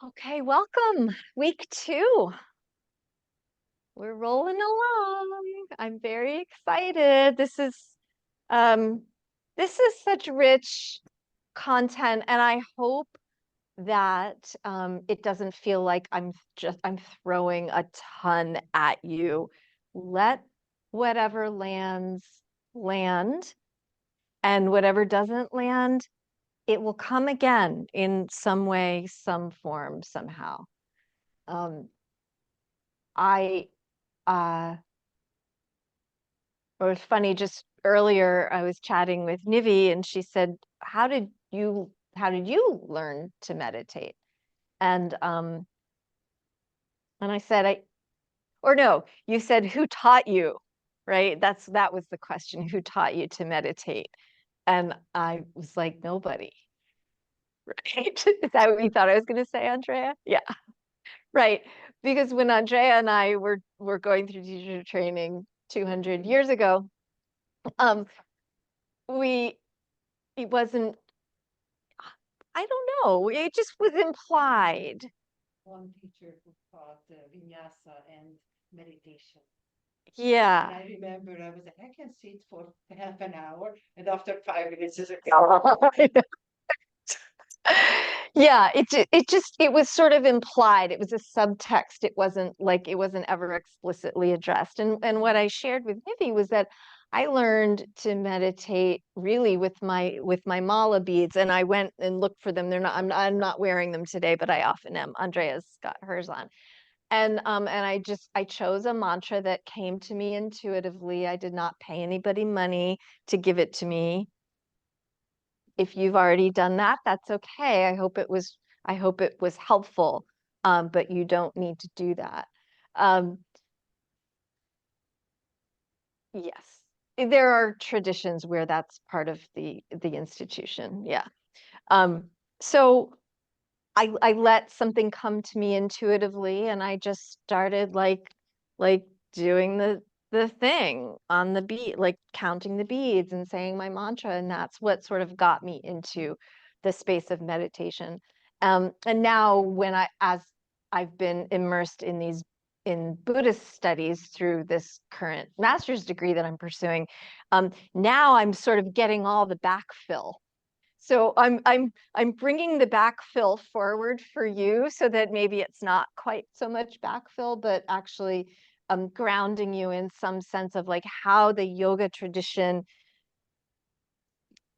Okay, welcome. Week 2. We're rolling along. I'm very excited. Um this is such rich content, and I hope that it doesn't feel like I'm throwing a ton at you. Let whatever lands land, and whatever doesn't land, it will come again in some way, some form, somehow. Um, I It was funny, just earlier I was chatting with Nivi and she said, how did you learn to meditate? And and I said, I or no, you said, who taught you? Right? That was the question. Who taught you to meditate? And I was like, nobody. Right? Is that what you thought I was going to say, Andrea? Yeah. Right. Because when Andrea and I were going through teacher training 200 years ago, um, we it wasn't I don't know. It just was implied. One teacher who taught vinyasa and meditation. And Yeah. I remember I was like, I can sit for half an hour, and after 5 minutes, it's like, Yeah, it was sort of implied. It was a subtext. It wasn't ever explicitly addressed. And what I shared with Nivi was that I learned to meditate really with my mala beads, and I went and looked for them. I'm not wearing them today, but I often am. Andrea's got hers on. And I chose a mantra that came to me intuitively. I did not pay anybody money to give it to me. If you've already done that, that's okay. I hope it was helpful, but you don't need to do that. Um, yes, there are traditions where that's part of the institution. Yeah. Um, so I let something come to me intuitively, and I just started like doing the thing on the bead, like counting the beads and saying my mantra, and that's what sort of got me into the space of meditation. And now as I've been immersed in Buddhist studies through this current master's degree that I'm pursuing, now I'm sort of getting all the backfill. So I'm bringing the backfill forward for you so that maybe it's not quite so much backfill, but actually grounding you in some sense of like how the yoga tradition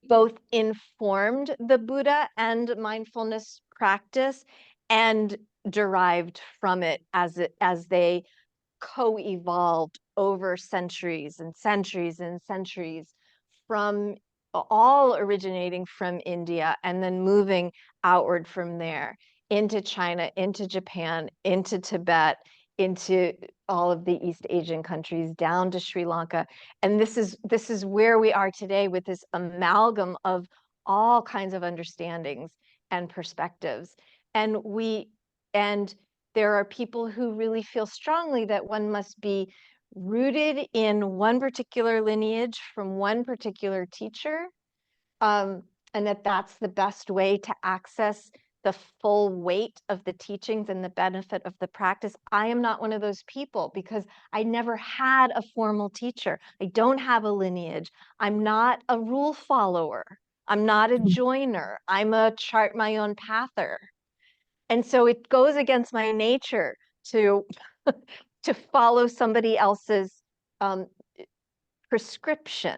both informed the Buddha and mindfulness practice and derived from it as they co-evolved over centuries and centuries and centuries, from all originating from India and then moving outward from there into China, into Japan, into Tibet, into all of the East Asian countries, down to Sri Lanka. And this is where we are today, with this amalgam of all kinds of understandings and perspectives. And there are people who really feel strongly that one must be rooted in one particular lineage from one particular teacher, um, and that's the best way to access the full weight of the teachings and the benefit of the practice. I am not one of those people because I never had a formal teacher. I don't have a lineage. I'm not a rule follower. I'm not a joiner. I'm a chart my own pather. And so it goes against my nature to to follow somebody else's um, prescription.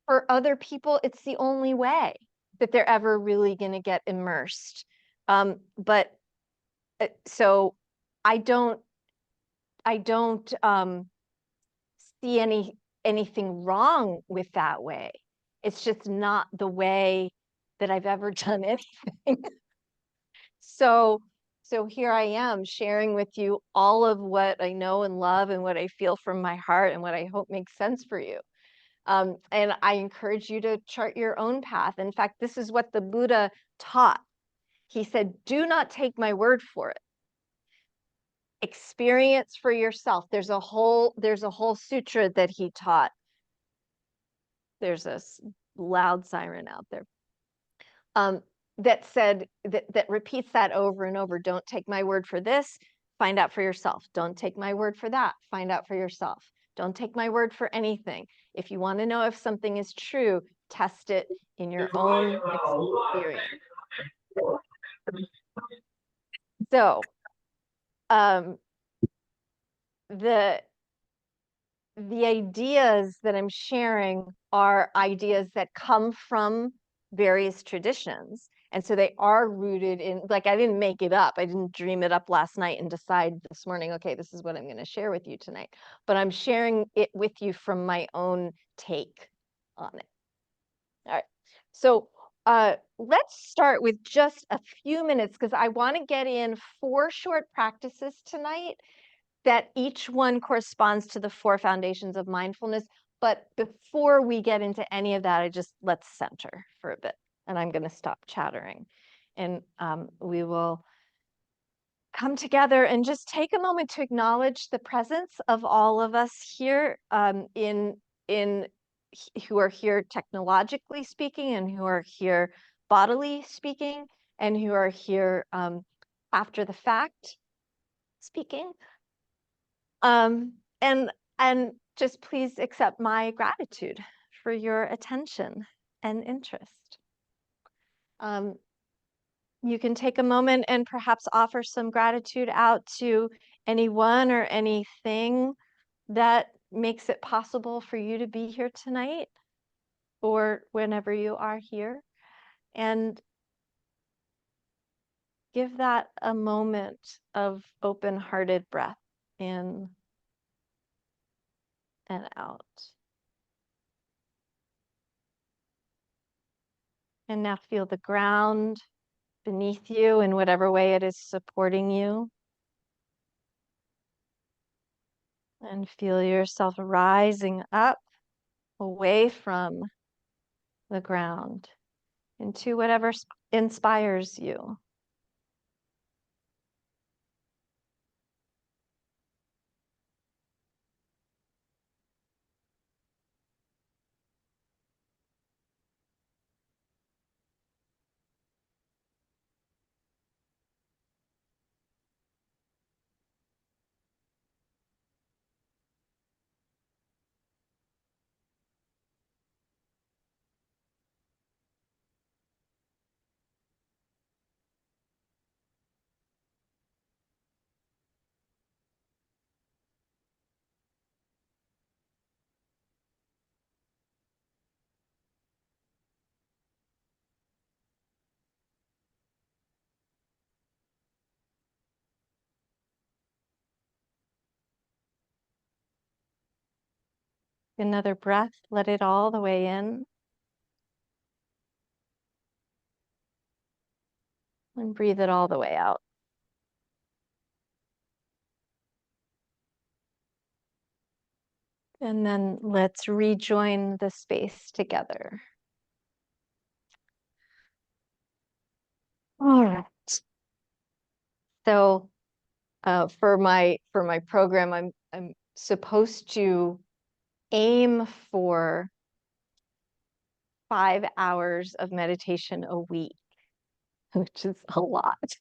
For other people, it's the only way that they're ever really going to get immersed. But so I don't I don't see anything wrong with that way. It's just not the way that I've ever done anything. So, so here I am sharing with you all of what I know and love and what I feel from my heart and what I hope makes sense for you. And I encourage you to chart your own path. In fact, this is what the Buddha taught. He said, do not take my word for it. Experience for yourself. There's a whole sutra that he taught. There's a loud siren out there. that said, that repeats that over and over. Don't take my word for this, find out for yourself. Don't take my word for that, find out for yourself. Don't take my word for anything. If you want to know if something is true, test it in your own experience. So, the ideas that I'm sharing are ideas that come from various traditions. And so they are rooted in, like, I didn't make it up. I didn't dream it up last night and decide this morning, okay, this is what I'm going to share with you tonight. But I'm sharing it with you from my own take on it. All right. So let's start with just a few minutes because I want to get in 4 short practices tonight that each one corresponds to the 4 foundations of mindfulness. But before we get into any of that, let's center for a bit. And I'm going to stop chattering. And we will come together and just take a moment to acknowledge the presence of all of us here who are here technologically speaking and who are here bodily speaking and who are here after the fact speaking. And just please accept my gratitude for your attention and interest. You can take a moment and perhaps offer some gratitude out to anyone or anything that makes it possible for you to be here tonight or whenever you are here. And give that a moment of open-hearted breath in and out. And now feel the ground beneath you in whatever way it is supporting you. And feel yourself rising up away from the ground into whatever inspires you. Another breath, let it all the way in. And breathe it all the way out. And then let's rejoin the space together. All right. So for my program, I'm supposed to aim for 5 hours of meditation a week, which is a lot.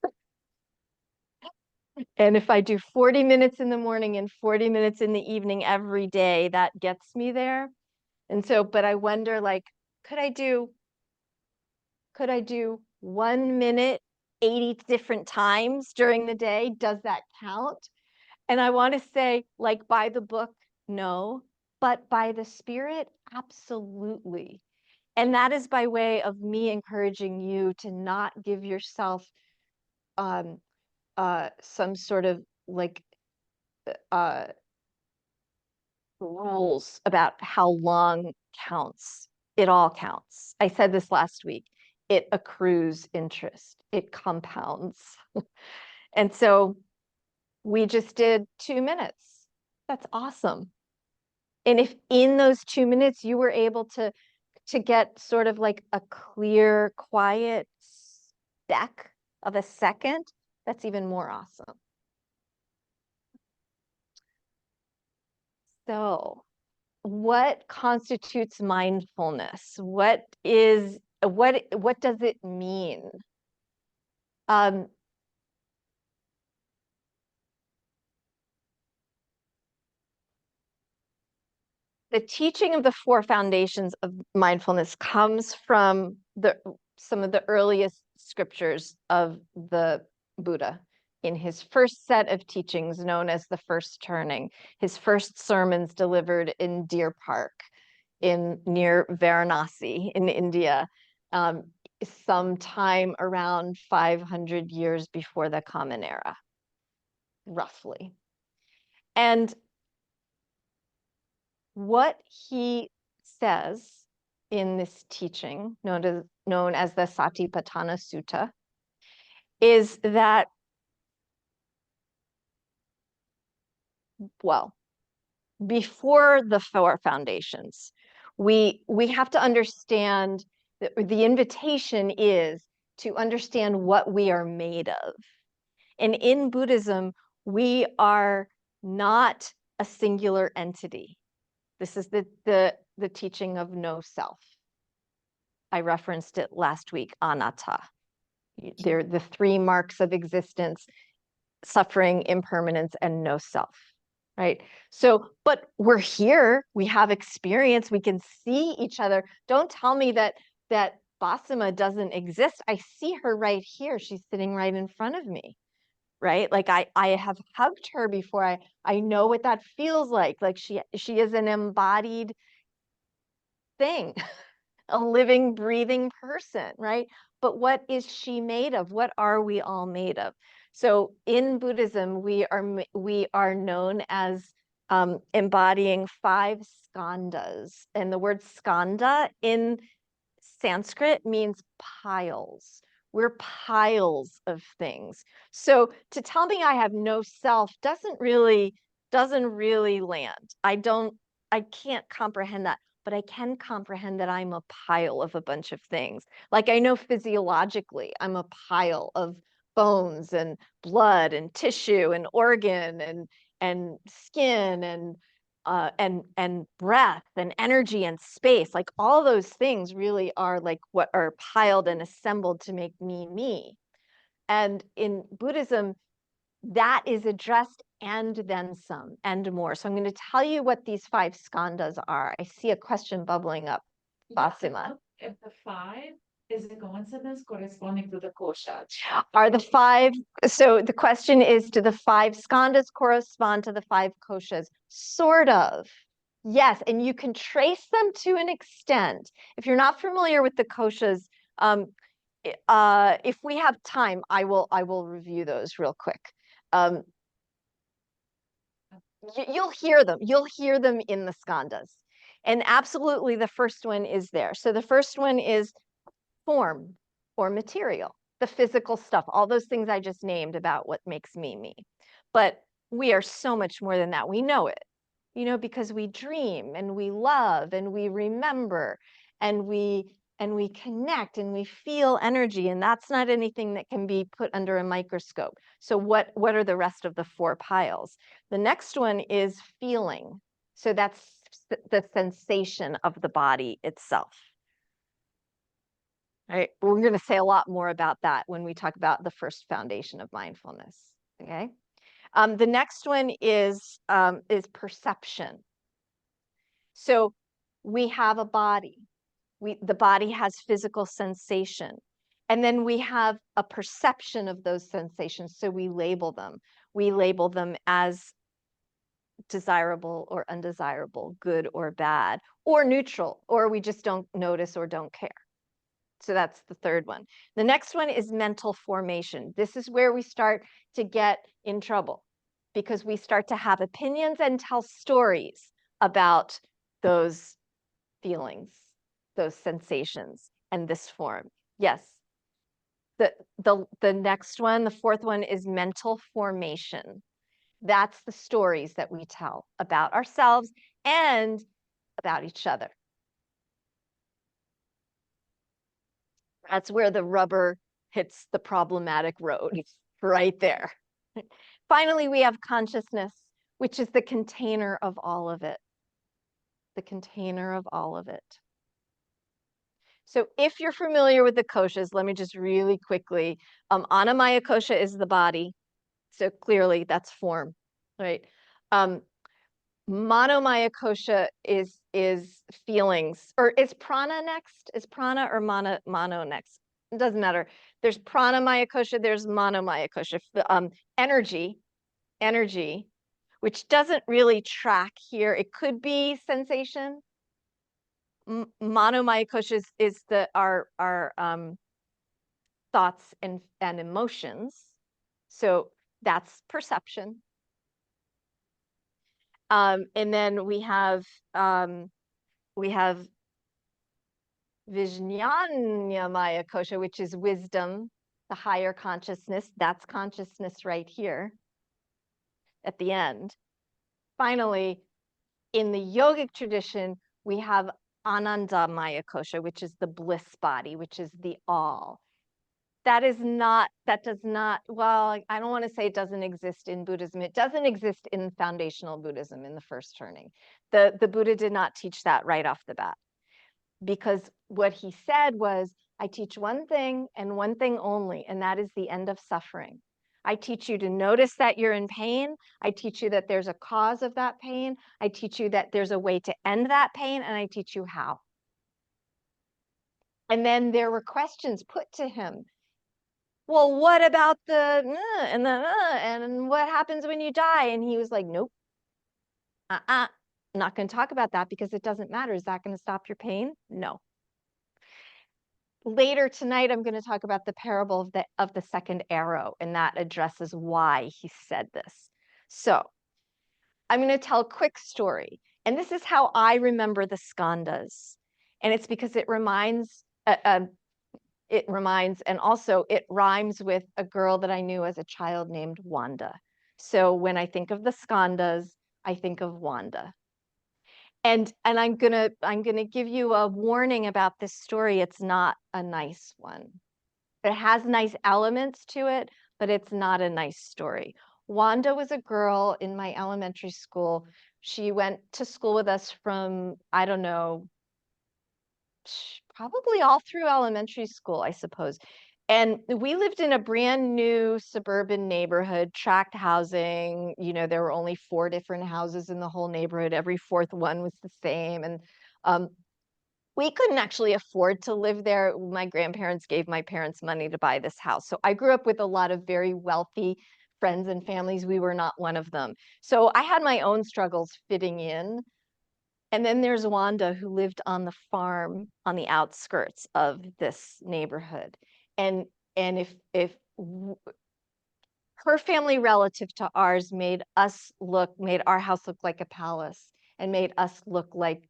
And if I do 40 minutes in the morning and 40 minutes in the evening every day, that gets me there. And so, but I wonder, like, could I do 1 minute 80 different times during the day? Does that count? And I want to say, like, by the book, no, but by the spirit, absolutely. And that is by way of me encouraging you to not give yourself some sort of like rules about how long counts. It all counts. I said this last week. It accrues interest. It compounds. And so we just did 2 minutes. That's awesome. And if in those 2 minutes you were able to get sort of like a clear, quiet speck of a second, that's even more awesome. So what constitutes mindfulness? What is what does it mean? The teaching of the four foundations of mindfulness comes from some of the earliest scriptures of the Buddha. In his first set of teachings, known as the First Turning, his first sermons delivered in Deer Park, near Varanasi in India, sometime around 500 years before the Common Era, roughly. And what he says in this teaching, known as the Satipatthana Sutta, is that, well, before the four foundations, we have to understand that the invitation is to understand what we are made of. And in Buddhism, we are not a singular entity. This is the teaching of no self. I referenced it last week, anatta. They're the three marks of existence: suffering, impermanence, and no self, right? So, but we're here, we have experience, we can see each other. Don't tell me that Basima doesn't exist. I see her right here. She's sitting right in front of me, right? Like I have hugged her before. I know what that feels like. Like she is an embodied thing, a living, breathing person, right? But what is she made of? What are we all made of? So in Buddhism, we are known as embodying 5 skandhas. And the word skandha in Sanskrit means piles. We're piles of things. So to tell me I have no self doesn't really land. I can't comprehend that, but I can comprehend that I'm a pile of a bunch of things. Like I know physiologically, I'm a pile of bones and blood and tissue and organ and skin and breath and energy and space. Like all those things really are like what are piled and assembled to make me. And in Buddhism, that is addressed and then some and more. So I'm going to tell you what these 5 skandhas are. I see a question bubbling up, Basima. If the 5 is a coincidence corresponding to the koshas. Are the 5, so the question is, do the 5 skandhas correspond to the 5 koshas? Sort of. Yes, and you can trace them to an extent. If you're not familiar with the koshas, if we have time, I will review those real quick. You'll hear them. You'll hear them in the skandhas. And absolutely the first one is there. So the first one is form or material, the physical stuff, all those things I just named about what makes me me. But we are so much more than that. We know it, because we dream and we love and we remember and we connect and we feel energy, and that's not anything that can be put under a microscope. So what are the rest of the 4 piles? The next one is feeling. So that's the sensation of the body itself. Right? We're going to say a lot more about that when we talk about the first foundation of mindfulness. Okay. The next one is perception. So we have a body. The body has physical sensation. And then we have a perception of those sensations. So we label them. We label them as desirable or undesirable, good or bad, or neutral, or we just don't notice or don't care. So that's the third one. The next one is mental formation. This is where we start to get in trouble because we start to have opinions and tell stories about those feelings, those sensations, and this form. Yes. The next one, the fourth one, is mental formation. That's the stories that we tell about ourselves and about each other. That's where the rubber hits the problematic road, right there. Finally, we have consciousness, which is the container of all of it. The container of all of it. So if you're familiar with the koshas, let me just really quickly, Annamaya kosha is the body. So clearly that's form, right? Manomaya kosha is feelings, or is prana next? Is prana or mano next? It doesn't matter. There's pranamaya kosha, there's manomaya kosha. Energy, which doesn't really track here. It could be sensation. Manomaya kosha is our thoughts and emotions. So that's perception. And then we have Vijnana kosha, which is wisdom, the higher consciousness. That's consciousness right here at the end. Finally, in the yogic tradition, we have Anandamaya kosha, which is the bliss body, which is the all. That does not, well, I don't want to say it doesn't exist in Buddhism. It doesn't exist in foundational Buddhism in the first turning. The Buddha did not teach that right off the bat, because what he said was, I teach one thing and one thing only, and that is the end of suffering. I teach you to notice that you're in pain. I teach you that there's a cause of that pain. I teach you that there's a way to end that pain, and I teach you how. And then there were questions put to him. Well, what about and what happens when you die? And he was like, nope, I'm not going to talk about that because it doesn't matter. Is that going to stop your pain? No. Later tonight, I'm going to talk about the parable of the second arrow, and that addresses why he said this. So I'm going to tell a quick story. And this is how I remember the skandhas. And it's because it reminds, and also it rhymes with a girl that I knew as a child named Wanda. So when I think of the skandhas, I think of Wanda. And I'm gonna give you a warning about this story. It's not a nice one. It has nice elements to it, but it's not a nice story. Wanda was a girl in my elementary school. She went to school with us from, I don't know, probably all through elementary school, I suppose. And we lived in a brand new suburban neighborhood, tract housing. You know, there were only 4 different houses in the whole neighborhood. Every 4th one was the same. And we couldn't actually afford to live there. My grandparents gave my parents money to buy this house. So I grew up with a lot of very wealthy friends and families. We were not one of them. So I had my own struggles fitting in. And then there's Wanda, who lived on the farm on the outskirts of this neighborhood. And if her family relative to ours made our house look like a palace and made us look like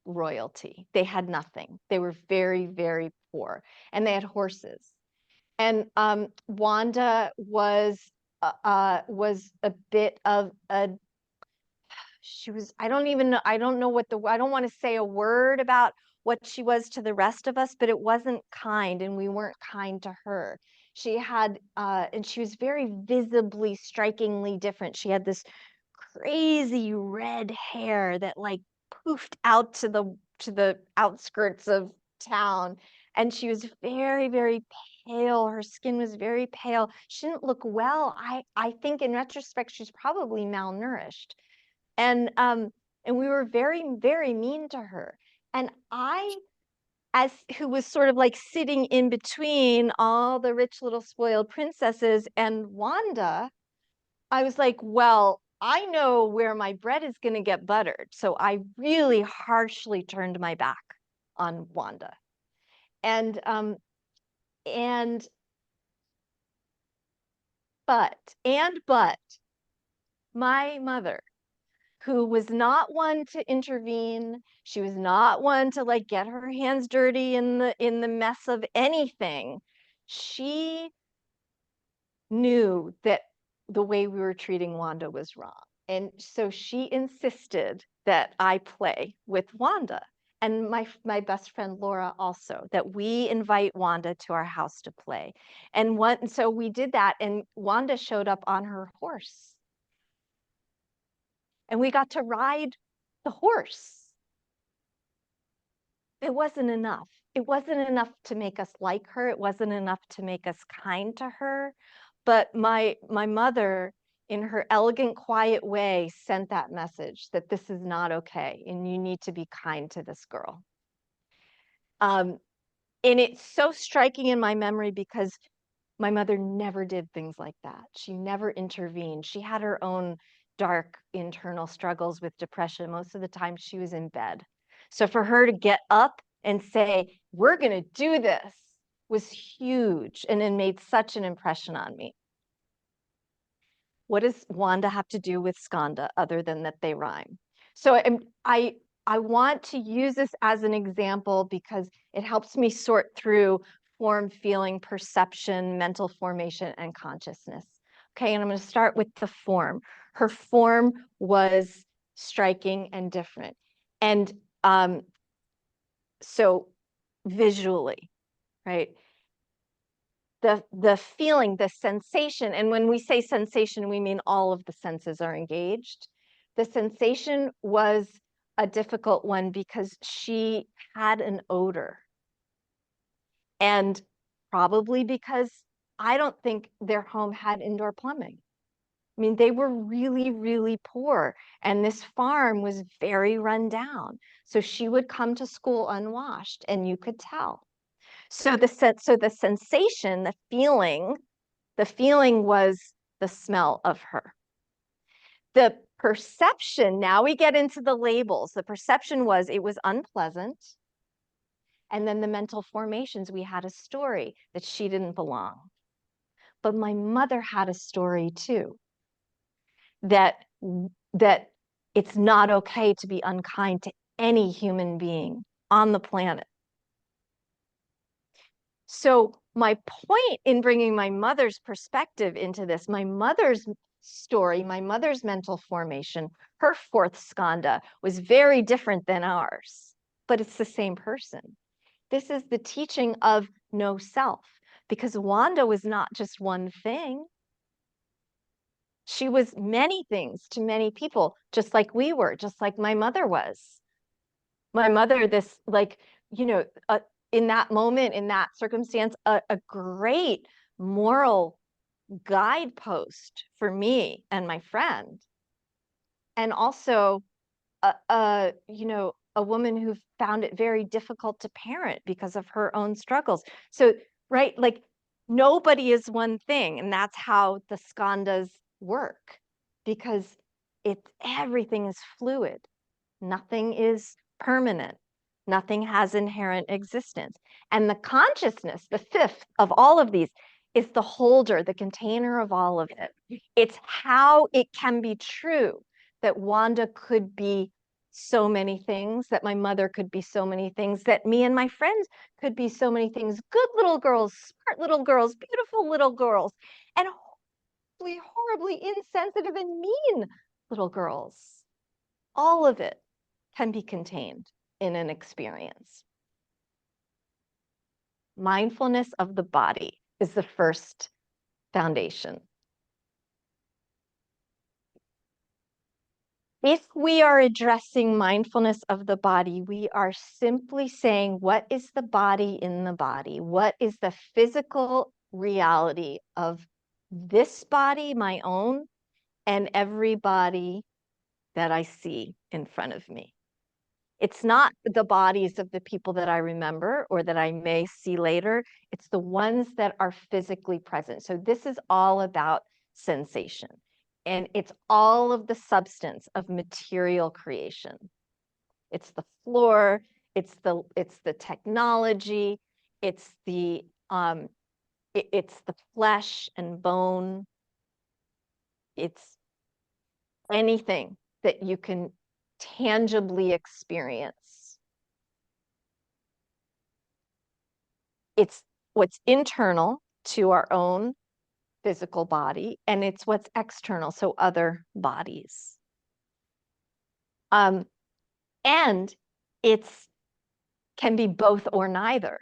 royalty. They had nothing. They were very, very poor, and they had horses. And Wanda was a bit of a she was, I don't even know, I don't know what I don't want to say a word about what she was to the rest of us, but it wasn't kind, and we weren't kind to her. She had, and she was very visibly, strikingly different. She had this crazy red hair that like poofed out to the outskirts of town. And she was very, very pale. Her skin was very pale. She didn't look well. I think in retrospect, she's probably malnourished. And we were very, very mean to her. And I, as who was sort of like sitting in between all the rich little spoiled princesses and Wanda, I was like, well, I know where my bread is going to get buttered. So I really harshly turned my back on Wanda. And but my mother, who was not one to intervene. She was not one to like get her hands dirty in the mess of anything. She knew that the way we were treating Wanda was wrong. And so she insisted that I play with Wanda. And my best friend Laura also, that we invite Wanda to our house to play. And so we did that, and Wanda showed up on her horse. And we got to ride the horse. It wasn't enough. it wasn't enough to make us like her. It wasn't enough to make us kind to her. But my mother, in her elegant, quiet way, sent that message that this is not okay and you need to be kind to this girl. And it's so striking in my memory because my mother never did things like that. She never intervened. She had her own dark internal struggles with depression. Most of the time she was in bed. So for her to get up and say, we're going to do this, was huge, and it made such an impression on me. What does Wanda have to do with Skanda other than that they rhyme? So I want to use this as an example because it helps me sort through form, feeling, perception, mental formation, and consciousness. Okay, and I'm going to start with the form. Her form was striking and different. And so visually, right? The feeling, the sensation, and when we say sensation, we mean all of the senses are engaged. The sensation was a difficult one because she had an odor. And probably because I don't think their home had indoor plumbing. I mean, they were really, really poor, and this farm was very run down. So she would come to school unwashed, and you could tell. So the sensation, the feeling was the smell of her. The perception, now we get into the labels. The perception was it was unpleasant. And then the mental formations, we had a story that she didn't belong. But my mother had a story too, that it's not okay to be unkind to any human being on the planet. So my point in bringing my mother's perspective into this, my mother's story, my mother's mental formation, her fourth skanda was very different than ours, but it's the same person. This is the teaching of no self, because Wanda was not just one thing. She was many things to many people, just like we were, just like my mother was. My mother, this like, you know, in that moment, in that circumstance, a great moral guidepost for me and my friend. And also, you know, a woman who found it very difficult to parent because of her own struggles. So, right, like nobody is one thing, and that's how the skandhas work, because everything is fluid. Nothing is permanent. Nothing has inherent existence. And the consciousness, the fifth of all of these, is the holder, the container of all of it. It's how it can be true that Wanda could be so many things, that my mother could be so many things, that me and my friends could be so many things. Good little girls, smart little girls, beautiful little girls, and horribly, horribly insensitive and mean little girls. All of it can be contained in an experience. Mindfulness of the body is the first foundation. If we are addressing mindfulness of the body, we are simply saying, what is the body in the body? What is the physical reality of this body, my own, and every body that I see in front of me? It's not the bodies of the people that I remember or that I may see later. It's the ones that are physically present. So this is all about sensation. And it's all of the substance of material creation. It's the floor, it's the technology, it's the flesh and bone. It's anything that you can tangibly experience. It's what's internal to our own physical body, and it's what's external, so other bodies. And it's can be both or neither,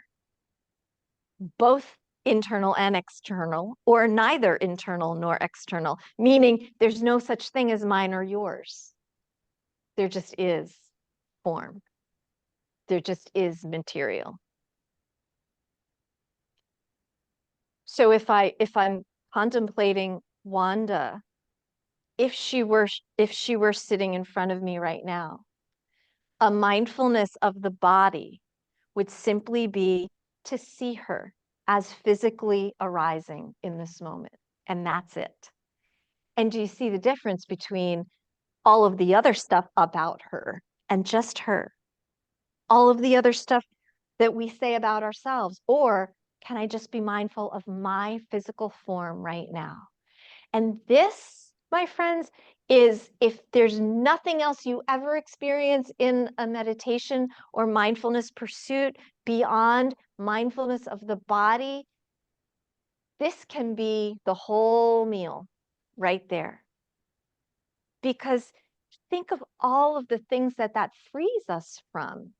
both internal and external, or neither internal nor external, meaning there's no such thing as mine or yours. There just is form. There just is material. So if I'm contemplating Wanda, if she were sitting in front of me right now, a mindfulness of the body would simply be to see her as physically arising in this moment. And that's it. And do you see the difference between all of the other stuff about her and just her? All of the other stuff that we say about ourselves? Or can I just be mindful of my physical form right now? And this, my friends, is if there's nothing else you ever experience in a meditation or mindfulness pursuit beyond mindfulness of the body, this can be the whole meal right there. Because think of all of the things that frees us from.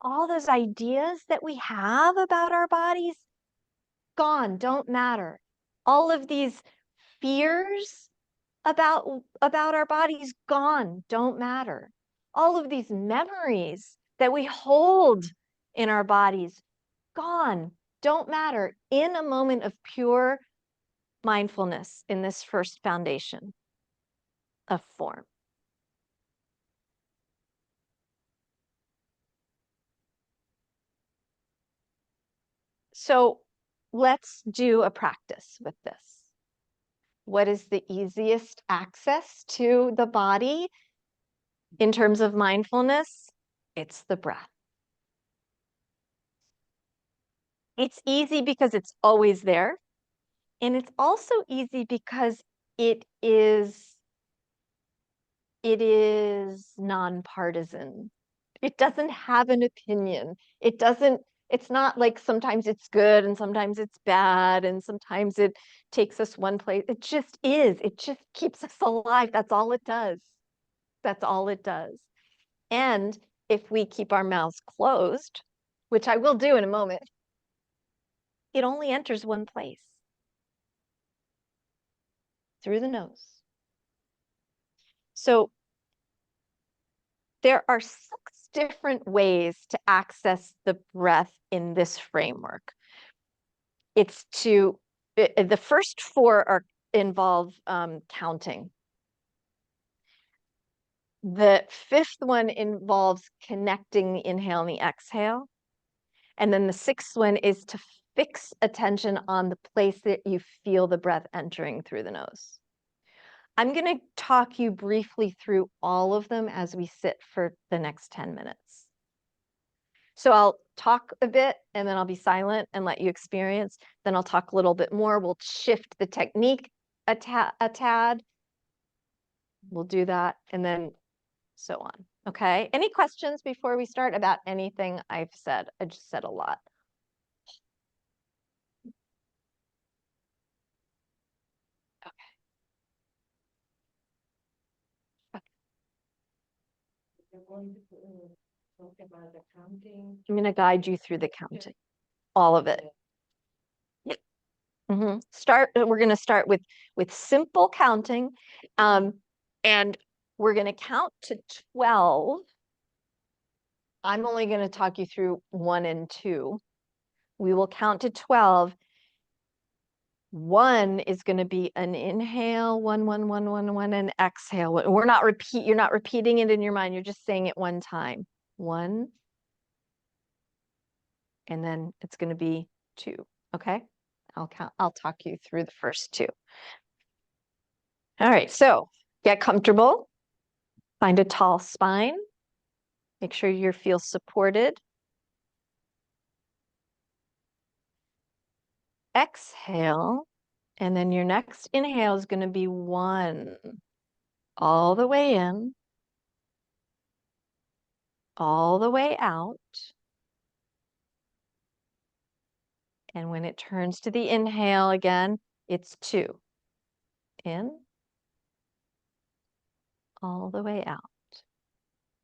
All those ideas that we have about our bodies, gone, don't matter. All of these fears about our bodies, gone, don't matter. All of these memories that we hold in our bodies, gone, don't matter, in a moment of pure mindfulness in this first foundation of form. So let's do a practice with this. What is the easiest access to the body in terms of mindfulness? It's the breath. It's easy because it's always there. And it's also easy because it is nonpartisan. It doesn't have an opinion. It's not like sometimes it's good and sometimes it's bad and sometimes it takes us one place. It just is. It just keeps us alive. That's all it does. That's all it does. And if we keep our mouths closed, which I will do in a moment, it only enters one place, through the nose. So there are 6 different ways to access the breath in this framework. The first 4 involve counting. The 5th one involves connecting the inhale and the exhale. And then the 6th one is to fix attention on the place that you feel the breath entering through the nose. I'm going to talk you briefly through all of them as we sit for the next 10 minutes. So I'll talk a bit and then I'll be silent and let you experience. Then I'll talk a little bit more. We'll shift the technique a tad. We'll do that and then so on. Okay. Any questions before we start about anything I've said? I just said a lot. You're going to talk about the counting. I'm going to guide you through the counting, all of it. Yep. We're going to start with simple counting, and we're going to count to 12. I'm only going to talk you through 1 and 2. We will count to 12. 1 is going to be an inhale, 1, 1, 1, 1, 1, and exhale. You're not repeating it in your mind. You're just saying it one time. 1, and then it's going to be 2. Okay. I'll talk you through the first 2. All right. So get comfortable. Find a tall spine. Make sure you feel supported. Exhale. And then your next inhale is going to be 1 all the way in, all the way out. And when it turns to the inhale again, it's 2 in, all the way out.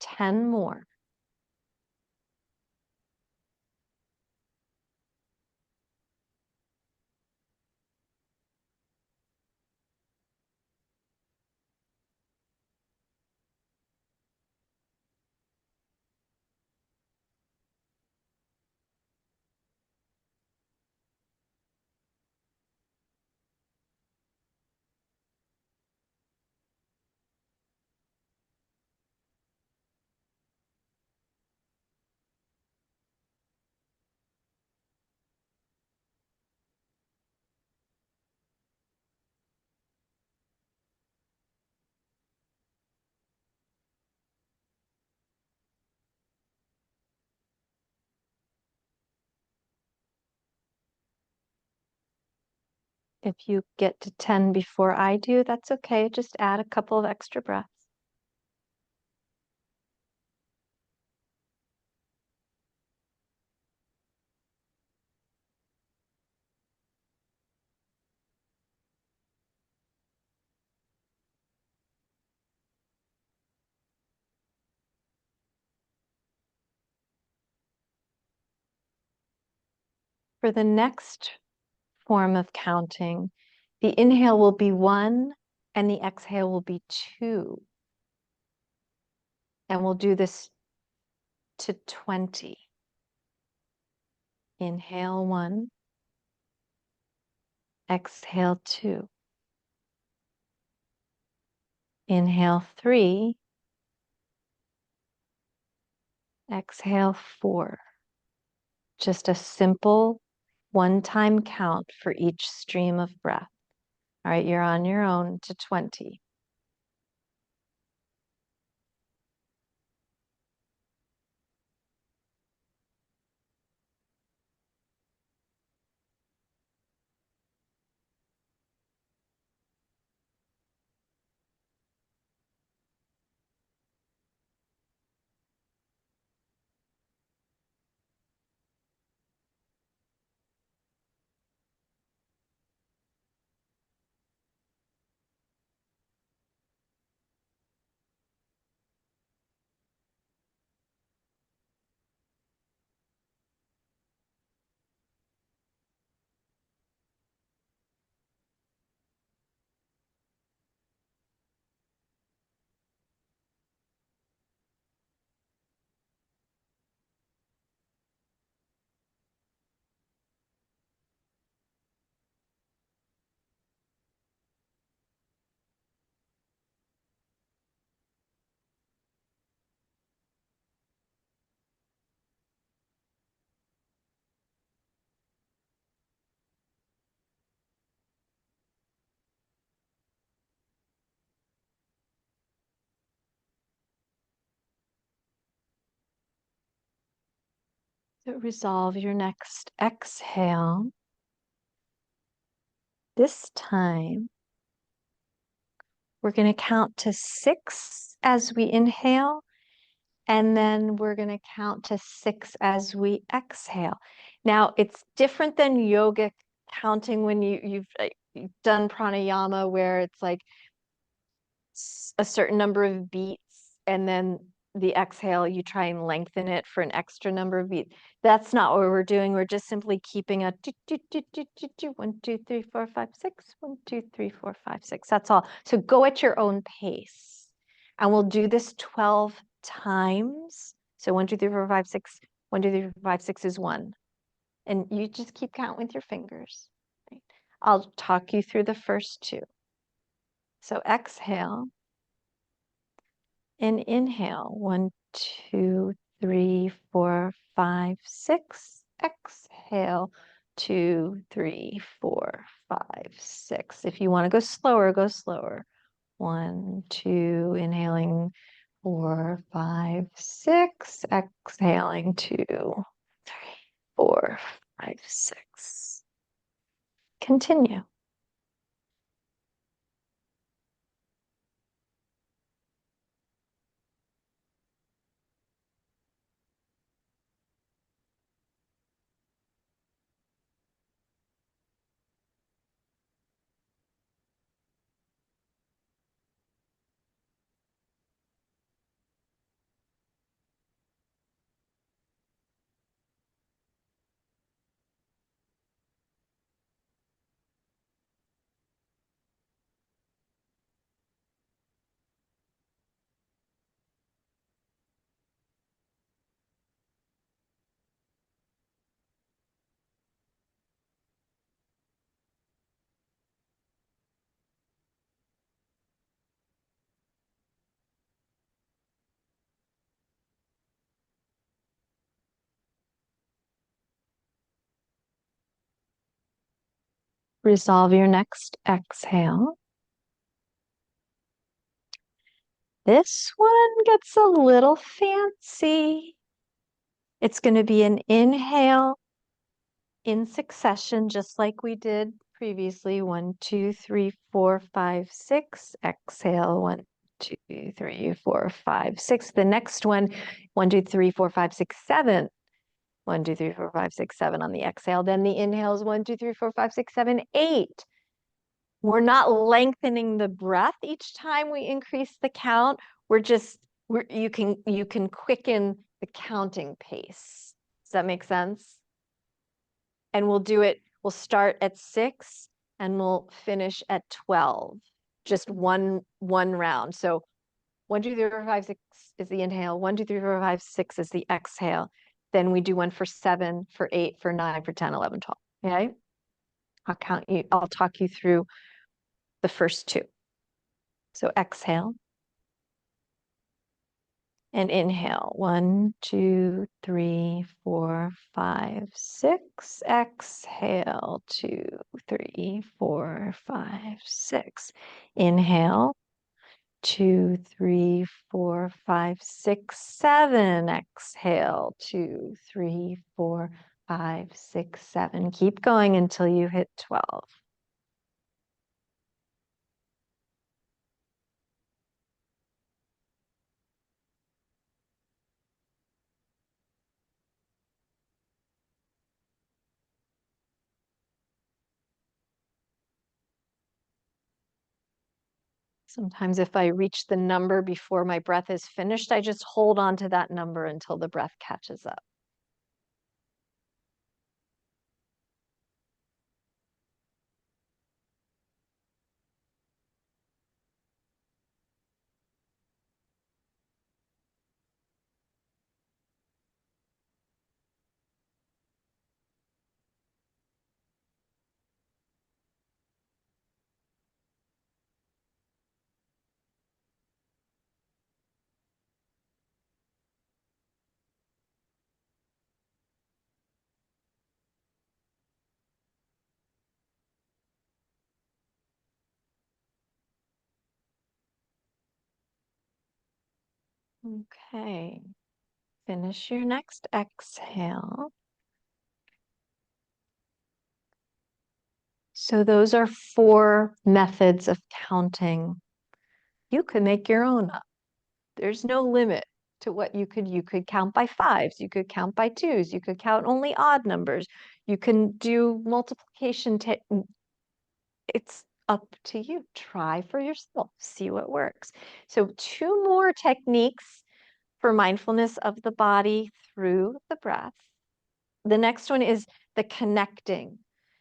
10 more. If you get to 10 before I do, that's okay. Just add a couple of extra breaths. For the next form of counting, the inhale will be 1 and the exhale will be 2. And we'll do this to 20. Inhale 1, exhale 2. Inhale 3, exhale 4. Just a simple one-time count for each stream of breath. All right, you're on your own to 20. So resolve your next exhale. This time, we're going to count to 6 as we inhale, and then we're going to count to 6 as we exhale. Now, it's different than yoga counting when you've done pranayama, where it's like a certain number of beats, and then the exhale, you try and lengthen it for an extra number of beats. That's not what we're doing. We're just simply keeping a 1, 2, 3, 4, 5, 6, 1, 2, 3, 4, 5, 6. That's all. So go at your own pace. And we'll do this 12 times. So 1, 2, 3, 4, 5, 6. 1, 2, 3, 4, 5, 6 is 1. And you just keep counting with your fingers. Right? I'll talk you through the first 2. So exhale. And inhale, 1, 2, 3, 4, 5, 6. Exhale, 2, 3, 4, 5, 6. If you want to go slower, go slower. 1, 2, inhaling, 4, 5, 6. Exhaling, 2, 3, 4, 5, 6. Continue. Resolve your next exhale. This one gets a little fancy. It's going to be an inhale in succession, just like we did previously. 1, 2, 3, 4, 5, 6. Exhale. 1, 2, 3, 4, 5, 6. The next one, 1, 2, 3, 4, 5, 6, 7. 1, 2, 3, 4, 5, 6, 7 on the exhale. Then the inhale is 1, 2, 3, 4, 5, 6, 7, 8. We're not lengthening the breath each time we increase the count. You can quicken the counting pace. Does that make sense? And we'll start at 6 and we'll finish at 12. Just one round. So 1, 2, 3, 4, 5, 6 is the inhale. 1, 2, 3, 4, 5, 6 is the exhale. Then we do one for 7, for 8, for 9, for 10, 11, 12. Okay? I'll talk you through the first two. So exhale and inhale. 1, 2, 3, 4, 5, 6. Exhale. 2, 3, 4, 5, 6. Inhale. 2, 3, 4, 5, 6, 7. Exhale. 2, 3, 4, 5, 6, 7. Keep going until you hit 12. Sometimes if I reach the number before my breath is finished, I just hold on to that number until the breath catches up. Okay, finish your next exhale. So those are 4 methods of counting. You could make your own up. There's no limit to what you could count by 5s, you could count by 2s, you could count only odd numbers. You can do multiplication. It's up to you. Try for yourself, see what works. So 2 more techniques for mindfulness of the body through the breath. The next one is the connecting.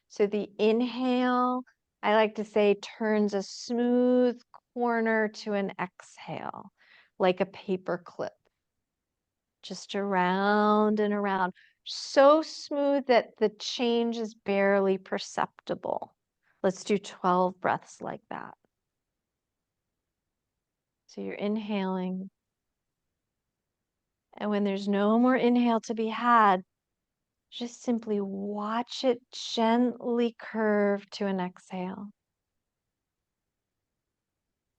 So the inhale, I like to say, turns a smooth corner to an exhale, like a paper clip. Just around and around. So smooth that the change is barely perceptible. Let's do 12 breaths like that. So you're inhaling. And when there's no more inhale to be had, just simply watch it gently curve to an exhale.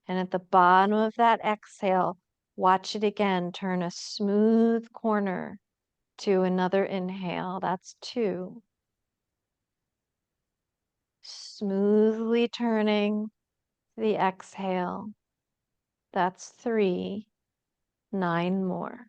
And at the bottom of that exhale, watch it again turn a smooth corner to another inhale. That's 2. Smoothly turning the exhale. That's 3. 9 more.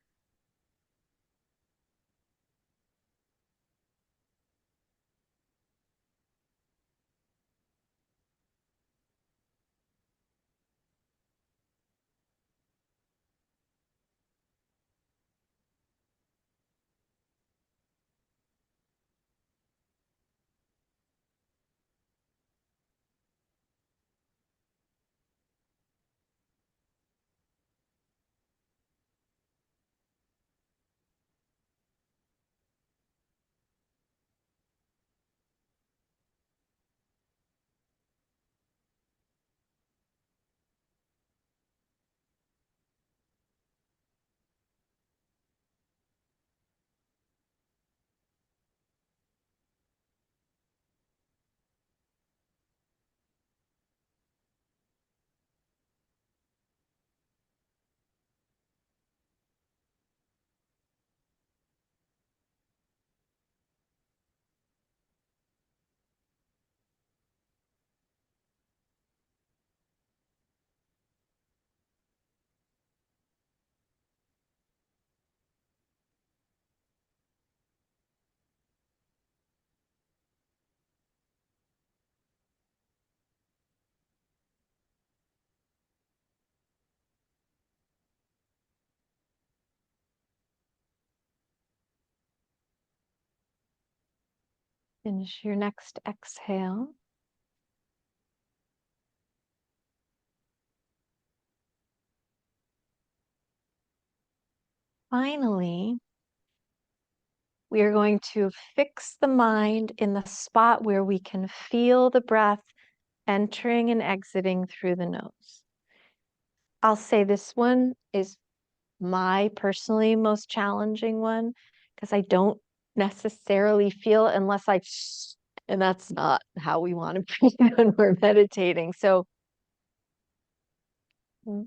Finish your next exhale. Finally, we are going to fix the mind in the spot where we can feel the breath entering and exiting through the nose. I'll say this one is my personally most challenging one because I don't necessarily feel unless and that's not how we want to breathe when we're meditating. So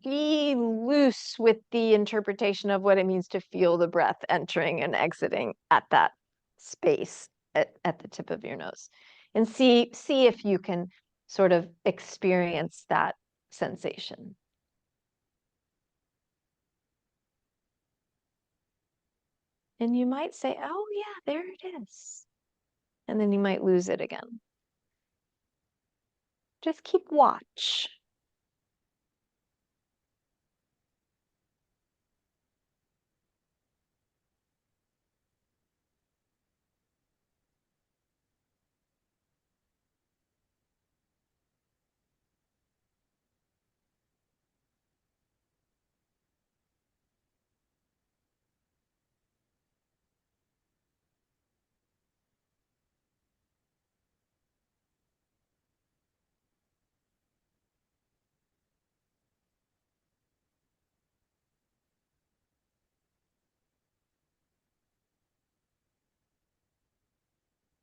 be loose with the interpretation of what it means to feel the breath entering and exiting at that space at the tip of your nose. And see if you can sort of experience that sensation. And you might say, oh yeah, there it is. And then you might lose it again. Just keep watch.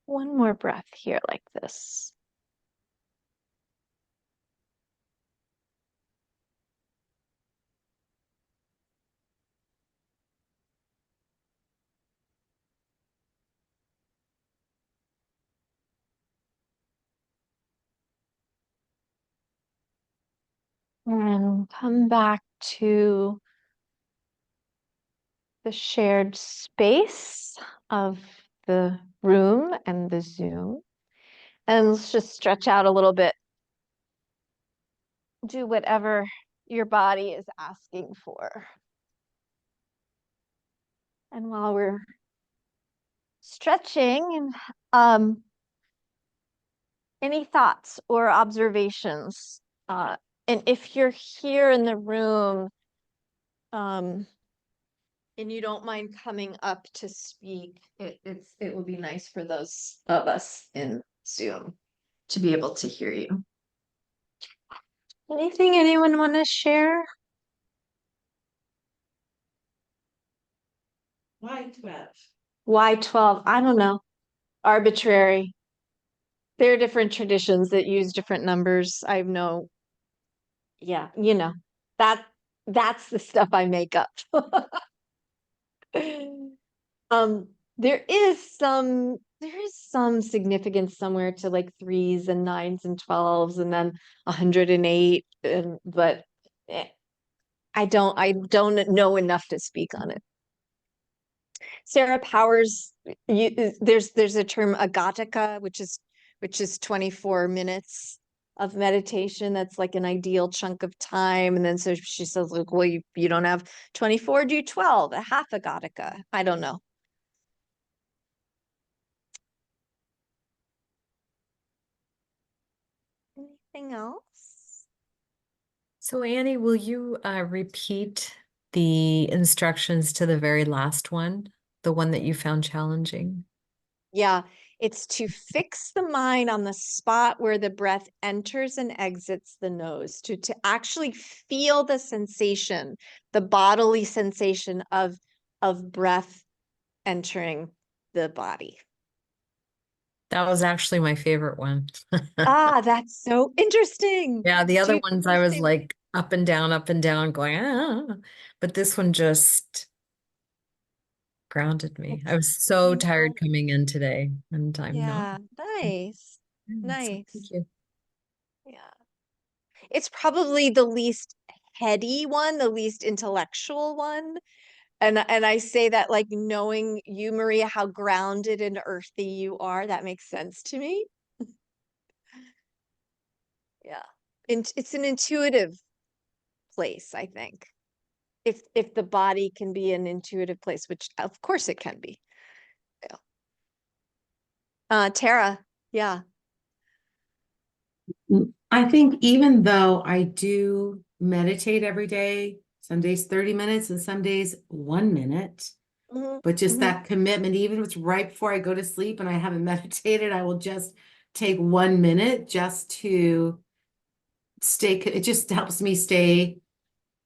One more breath here like this. And come back to the shared space of the room and the Zoom. And let's just stretch out a little bit. Do whatever your body is asking for. And while we're stretching, any thoughts or observations? And if you're here in the room, and you don't mind coming up to speak, it will be nice for those of us in Zoom to be able to hear you. Anything anyone want to share? Why 12? Why 12? I don't know. Arbitrary. There are different traditions that use different numbers. I have no, yeah, that's the stuff I make up. Um, there is some significance somewhere to like 3s and 9s and 12s and then 108, but I don't know enough to speak on it. Sarah Powers, there's a term agatika, which is 24 minutes of meditation. That's like an ideal chunk of time. And then so she says, look, well, you don't have 24, do 12, a half agatika. I don't know. Anything else? So Annie, will you repeat the instructions to the very last one, the one that you found challenging? Yeah, it's to fix the mind on the spot where the breath enters and exits the nose, to actually feel the sensation, the bodily sensation of breath entering the body. That was actually my favorite one. Ah, that's so interesting. Yeah, the other Do ones you I was say- like up and down, going, ah. But this one just grounded me. I was so tired coming in today, and I'm not. Yeah, nice. Yeah, so thank Nice. you. Yeah. It's probably the least heady one, the least intellectual one. And I say that like knowing you, Maria, how grounded and earthy you are, that makes sense to me. Yeah. And it's an intuitive place, I think. If the body can be an intuitive place, which of course it can be. Yeah. Tara, yeah. I think even though I do meditate every day, some days 30 minutes and some days 1 minute, Mhm, but just mhm. that commitment, even if it's right before I go to sleep and I haven't meditated, I will just take 1 minute just to it just helps me stay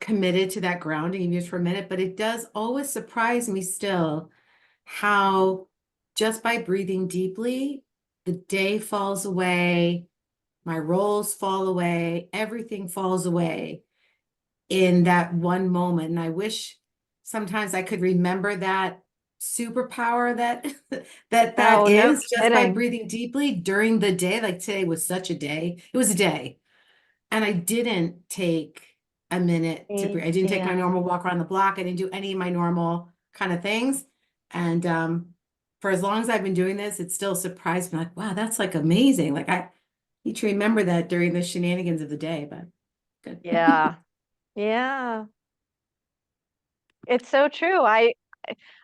committed to that grounding even just for a minute. But it does always surprise me still how just by breathing deeply, the day falls away, my roles fall away, everything falls away in that one moment. And I wish sometimes I could remember that superpower that that Oh, no is just by kidding. breathing deeply during the day. Like today was such a day. It was a day. And I didn't take a minute to breathe. I didn't take my Yeah. normal walk around the block. I didn't do any of my normal kind of things. And for as long as I've been doing this, it still surprised me like, wow, that's like amazing. Like I need to remember that during the shenanigans of the day, but good. Yeah. Yeah. It's so true. I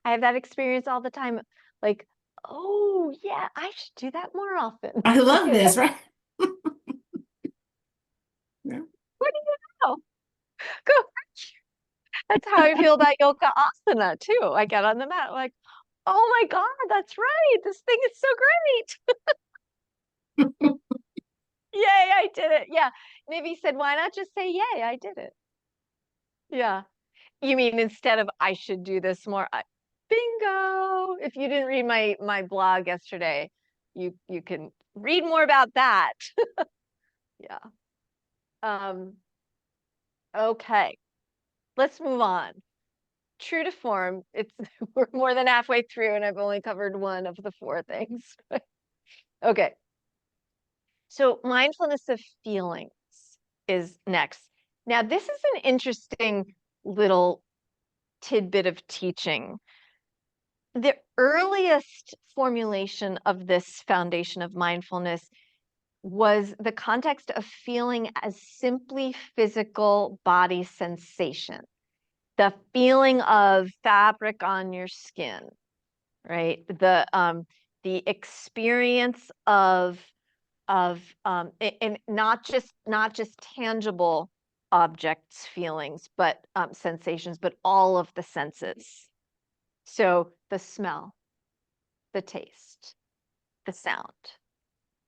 have that experience all the time. Like, oh yeah, I should do that more often. I love You know? this, right? Yeah. What do you know? Go. That's how I feel about yoga asana too. I get on the mat, like, oh my God, that's right. This thing is so great. Yay, I did it. Yeah. Nibby said, why not just say yay, I did it. Yeah. You mean instead of I should do this more, bingo. If you didn't read my blog yesterday, you can read more about that. Yeah. Um, okay. Let's move on. True to form, it's we're more than halfway through and I've only covered one of the four things. Okay. So mindfulness of feelings is next. Now, this is an interesting little tidbit of teaching. The earliest formulation of this foundation of mindfulness was the context of feeling as simply physical body sensation, the feeling of fabric on your skin, right? The experience of and not just tangible objects, feelings, but sensations, but all of the senses. So the smell, the taste, the sound,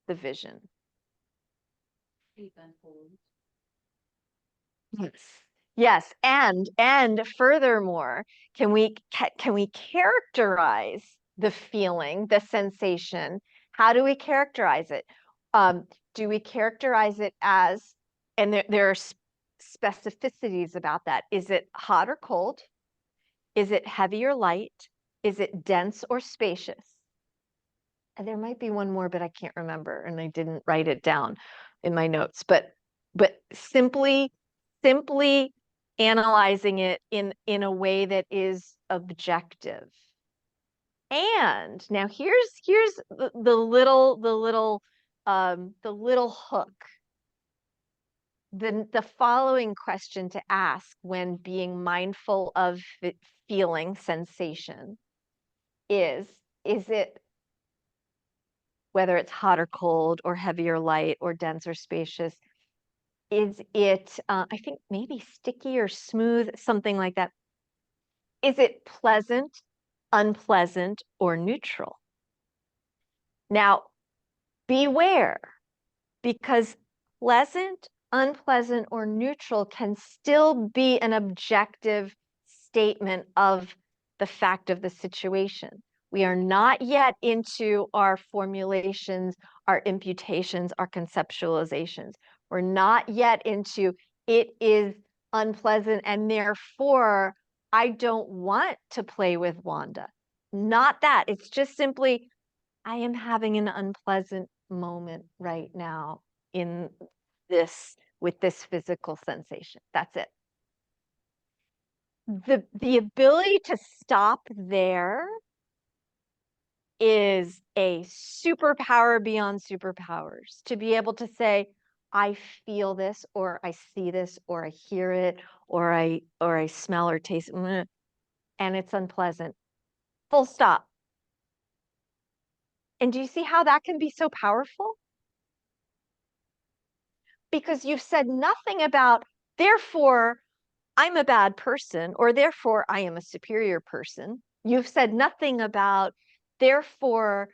the vision. Sleep and hold. Yes. Yes, and furthermore, can we characterize the feeling, the sensation? How do we characterize it? Do we characterize it as, and there are specificities about that. Is it hot or cold? Is it heavy or light? Is it dense or spacious? And there might be one more, but I can't remember, and I didn't write it down in my notes. But simply analyzing it in a way that is objective. And now here's the little hook. The following question to ask when being mindful of feeling sensation is it, whether it's hot or cold or heavy or light or dense or spacious, is it, I think maybe sticky or smooth, something like that. Is it pleasant, unpleasant, or neutral? Now, beware, because pleasant, unpleasant, or neutral can still be an objective statement of the fact of the situation. We are not yet into our formulations, our imputations, our conceptualizations. We're not yet into it is unpleasant and therefore I don't want to play with Wanda. Not that. It's just simply I am having an unpleasant moment right now in this with this physical sensation. That's it. The ability to stop there is a superpower beyond superpowers. To be able to say, I feel this, or I see this, or I hear it, or I smell or taste it, and it's unpleasant. Full stop. And do you see how that can be so powerful? Because you've said nothing about, therefore, I'm a bad person, or therefore, I am a superior person. You've said nothing about, therefore,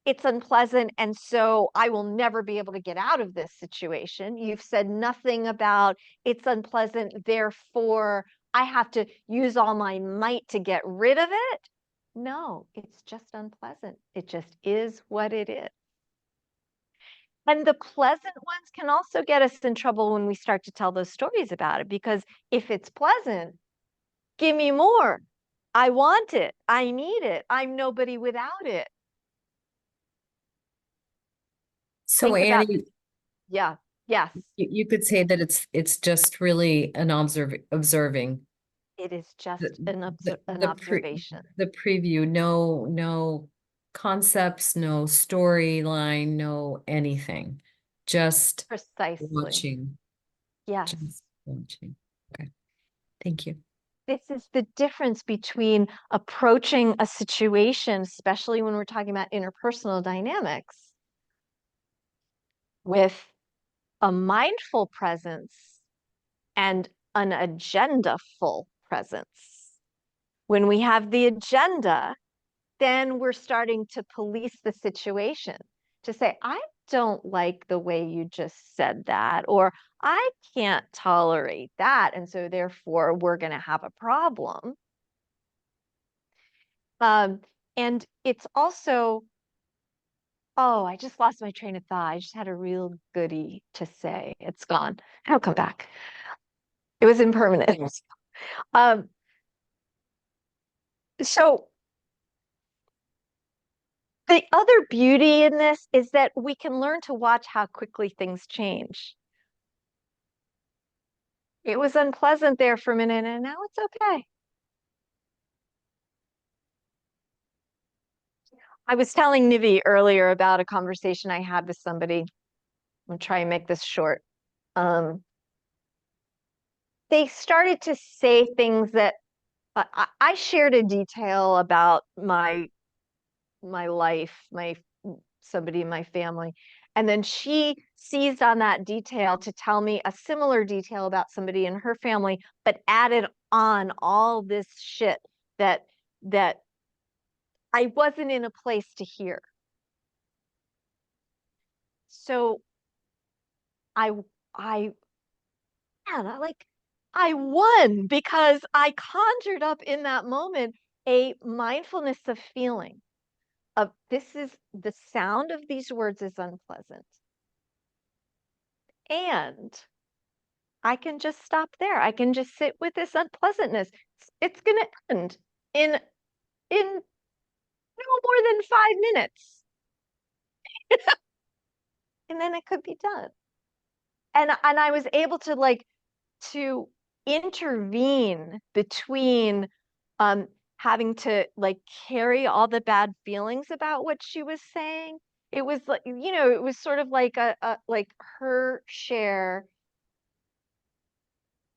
it's unpleasant, and so I will never be able to get out of this situation. You've said nothing about, it's unpleasant, therefore, I have to use all my might to get rid of it. No, it's just unpleasant. It just is what it is. And the pleasant ones can also get us in trouble when we start to tell those stories about it, because if it's pleasant, give me more. I want it. I need it. I'm nobody without it. So Think about- Annie, Yeah. Yes. you could say that it's just really an observing. It is just The- an the observation. The preview, no concepts, no storyline, no anything. Just Precisely. watching, Yes. just watching. Okay, thank you. This is the difference between approaching a situation, especially when we're talking about interpersonal dynamics, with a mindful presence and an agenda-full presence. When we have the agenda, then we're starting to police the situation, to say, I don't like the way you just said that, or I can't tolerate that, and so therefore we're going to have a problem. And it's also, oh, I just lost my train of thought. I just had a real goodie to say. It's gone. It'll come back. It was impermanent. So the other beauty in this is that we can learn to watch how quickly things change. It was unpleasant there for a minute, and now it's okay. I was telling Nivi earlier about a conversation I had with somebody. I'm gonna try and make this short. They started to say things that I shared a detail about my life, somebody in my family. And then she seized on that detail to tell me a similar detail about somebody in her family, but added on all this shit that I wasn't in a place to hear. So I man, I won, because I conjured up in that moment a mindfulness of feeling. Of, this is the sound of these words is unpleasant. And I can just stop there. I can just sit with this unpleasantness. It's going to end in no more than 5 minutes. And then it could be done. And I was able to intervene between having to carry all the bad feelings about what she was saying. It was like, it was sort of like like her share.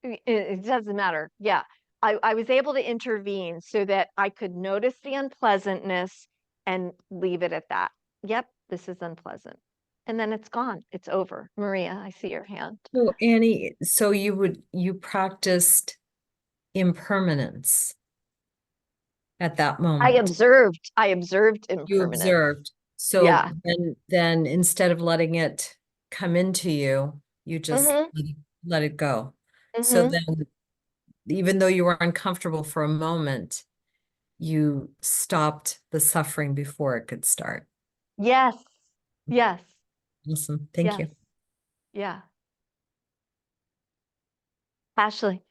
It doesn't matter. Yeah. I was able to intervene so that I could notice the unpleasantness and leave it at that. Yep, this is unpleasant. And then it's gone. It's over. Maria, I see your hand. So Annie, so you practiced impermanence at that moment. I observed You impermanence. observed. So Yeah. then instead of letting it come into you, you just Mhm. let it go. So Mhm. then, even though you were uncomfortable for a moment, you stopped the suffering before it could start. Yes. Yes. Awesome. Thank you. Yes. Yeah. Ashley.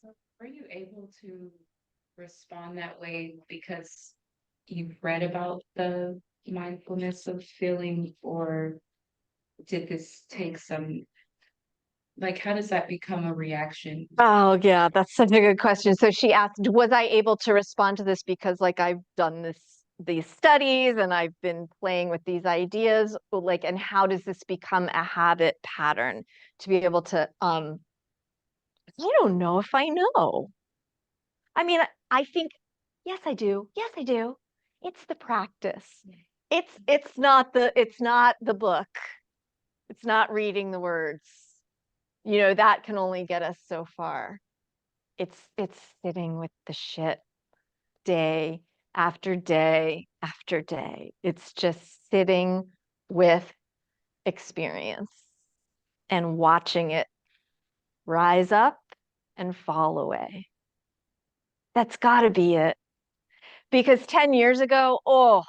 So were you able to respond that way because you've read about the mindfulness of feeling, or did this take some, like, how does that become a reaction? Oh, yeah, that's such a good question. So she asked, was I able to respond to this because I've done these studies and I've been playing with these ideas, and how does this become a habit pattern to be able to I don't know if I know. I mean, I think yes, I do. Yes, I do. It's the practice. Yeah. It's not the book. It's not reading the words. You know, that can only get us so far. It's sitting with the shit day after day after day. It's just sitting with experience and watching it rise up and fall away. That's got to be it. Because 10 years ago, oh,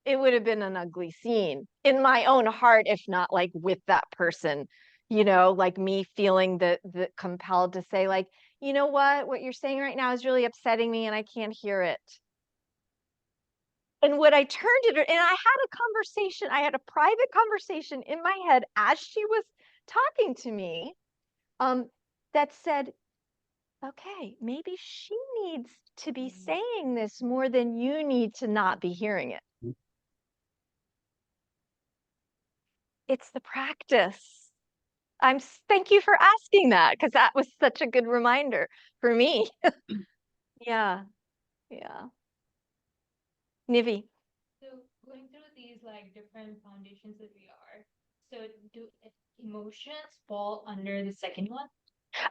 it would have been an ugly scene in my own heart, if not like with that person, you know, like me feeling the compelled to say, like, you know what you're saying right now is really upsetting me and I can't hear it. And what I turned it, and I had a conversation, I had a private conversation in my head as she was talking to me, that said, okay, maybe she needs to be saying this more than you need to not be hearing it. It's the practice. Thank you for asking that, because that was such a good reminder for me. Yeah, yeah. Nivi. So going through these like different foundations that we are, so do emotions fall under the second one?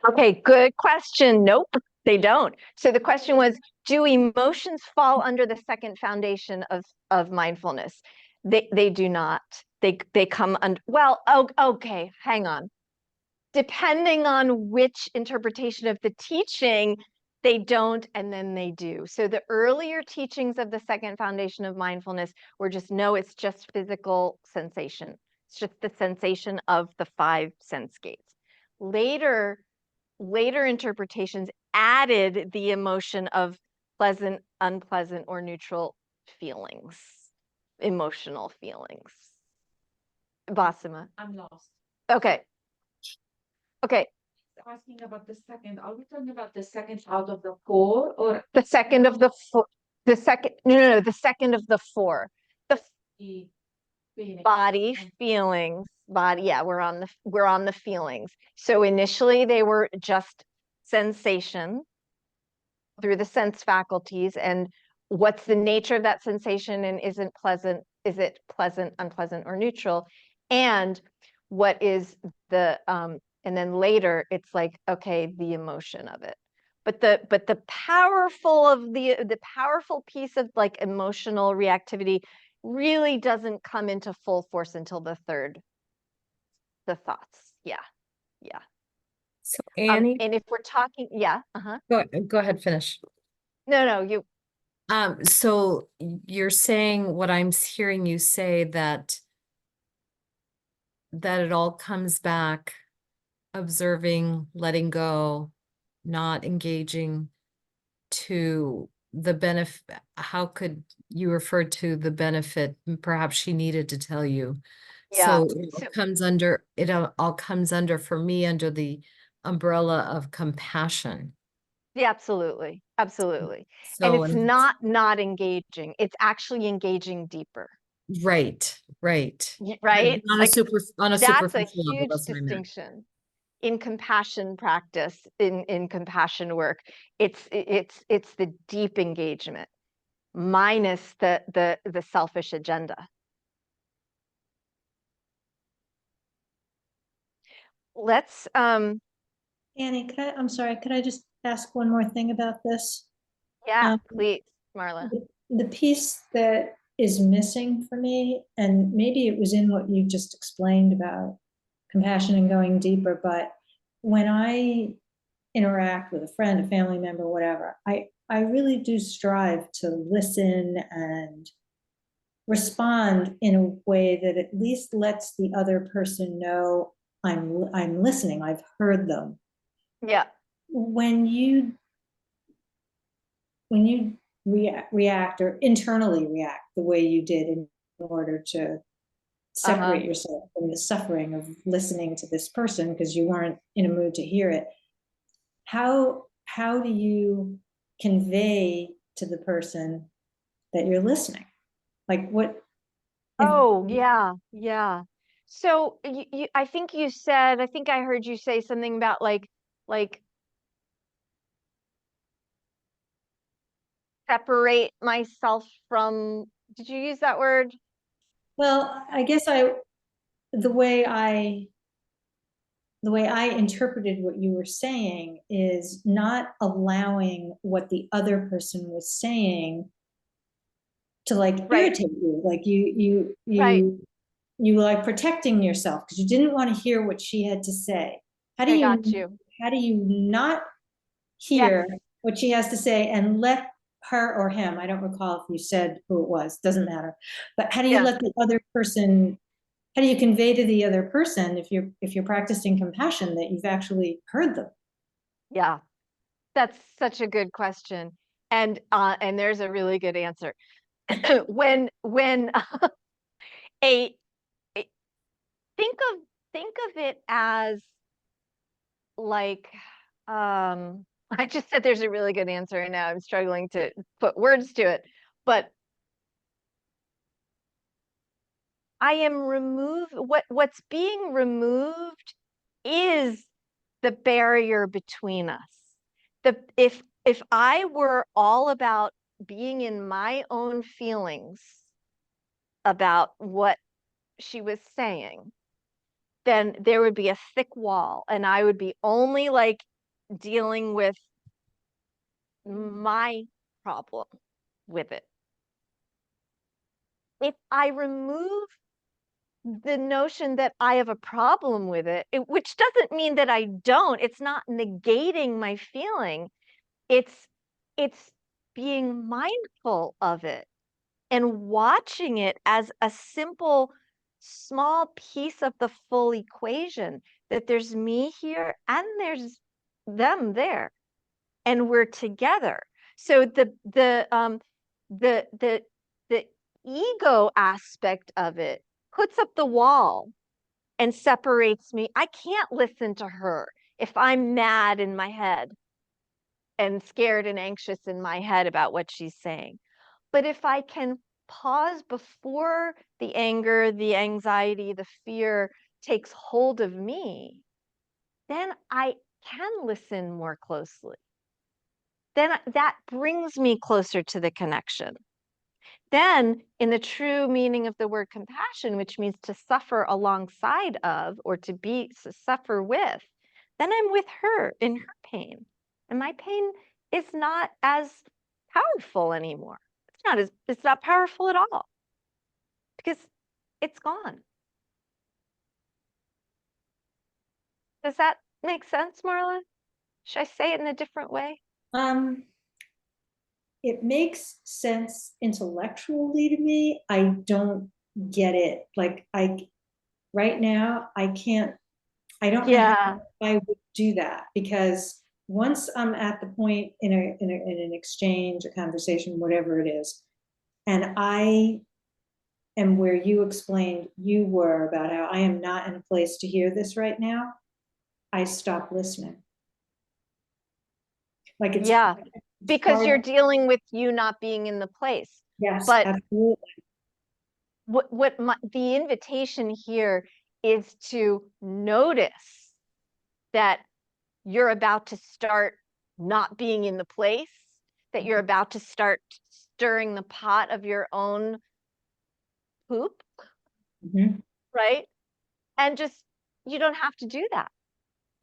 Okay, good question. Nope, they don't. So the question was, do emotions fall under the second foundation of mindfulness? They do not. They come under, well, oh, okay, hang on. Depending on which interpretation of the teaching, they don't and then they do. So the earlier teachings of the second foundation of mindfulness were just, no, it's just physical sensation. It's just the sensation of the 5 sense gates. Later interpretations added the emotion of pleasant, unpleasant, or neutral feelings, emotional feelings. Basima. I'm lost. Okay. Okay. Asking about the second, are we talking about the second out of the 4 or The second of the four, the second, no, the second of the 4. The the feeling? body, feelings, body, yeah, we're on the feelings. So initially they were just sensation through the sense faculties, and what's the nature of that sensation, and is it pleasant, unpleasant, or neutral? And what is the and then later it's like, okay, the emotion of it. But the powerful piece of like emotional reactivity really doesn't come into full force until the thoughts. Yeah. So Annie, And if we're talking, yeah, go ahead, finish. no, you, So you're saying what I'm hearing you say, that it all comes back observing, letting go, not engaging, to the benefit. How could you refer to the benefit perhaps she needed to tell you? yeah. So it all comes under, for me, under the umbrella of compassion. Yeah, absolutely. And So, it's not engaging. It's actually engaging deeper, right. right? On a Like on a that's a superficial level, huge that's what I meant. distinction in compassion practice, in compassion work. It's the deep engagement minus the selfish agenda. Let's Annie, I'm sorry, could I just ask one more thing about this? yeah, Um, please, Marla. The piece that is missing for me, and maybe it was in what you just explained about compassion and going deeper, but when I interact with a friend, a family member, whatever, I really do strive to listen and respond in a way that at least lets the other person know I'm listening, I've heard them. Yeah. When you react or internally react the way you did in order to separate yourself from the suffering of listening to this person because you weren't in a mood to hear it, how do you convey to the person that you're listening? Like what? Oh, yeah. So I think you said, I think I heard you say something about like separate myself from, did you use that word? Well, I guess the way I interpreted what you were saying is not allowing what the other person was saying to like Right. irritate you. Like Right. you were like protecting yourself because you didn't want to hear what she had to say. How do I you got you. how do you not Yes. hear what she has to say and let her or him, I don't recall if you said who it was, doesn't matter. But how do you Yeah. let the other person, how do you convey to the other person if you're practicing compassion that you've actually heard them? Yeah. That's such a good question. And there's a really good answer. When a, a- think of it as like, I just said there's a really good answer and now I'm struggling to put words to it, but I am what's being removed is the barrier between us. If I were all about being in my own feelings about what she was saying, then there would be a thick wall and I would be only like dealing with my problem with it. If I remove the notion that I have a problem with it, which doesn't mean that I don't, it's not negating my feeling. It's being mindful of it and watching it as a simple, small piece of the full equation, that there's me here and there's them there, and we're together. So the the ego aspect of it puts up the wall and separates me. I can't listen to her if I'm mad in my head and scared and anxious in my head about what she's saying. But if I can pause before the anger, the anxiety, the fear takes hold of me, then I can listen more closely. Then that brings me closer to the connection. Then, in the true meaning of the word compassion, which means to suffer alongside of or to suffer with, then I'm with her in her pain. And my pain is not as powerful anymore. It's not powerful at all because it's gone. Does that make sense, Marla? Should I say it in a different way? It makes sense intellectually to me. I don't get it. Like right now, I don't know how I would do that because once I'm at the point in an exchange, a conversation, whatever it is, and I am where you explained you were about how I am not in a place to hear this right now, I stop listening. Like it's because hard. you're dealing with you not being in the place. Yes, But absolutely. The invitation here is to notice that you're about to start not being in the place, that you're about to start stirring the pot of your own poop, Mhm. right? And just, you don't have to do that.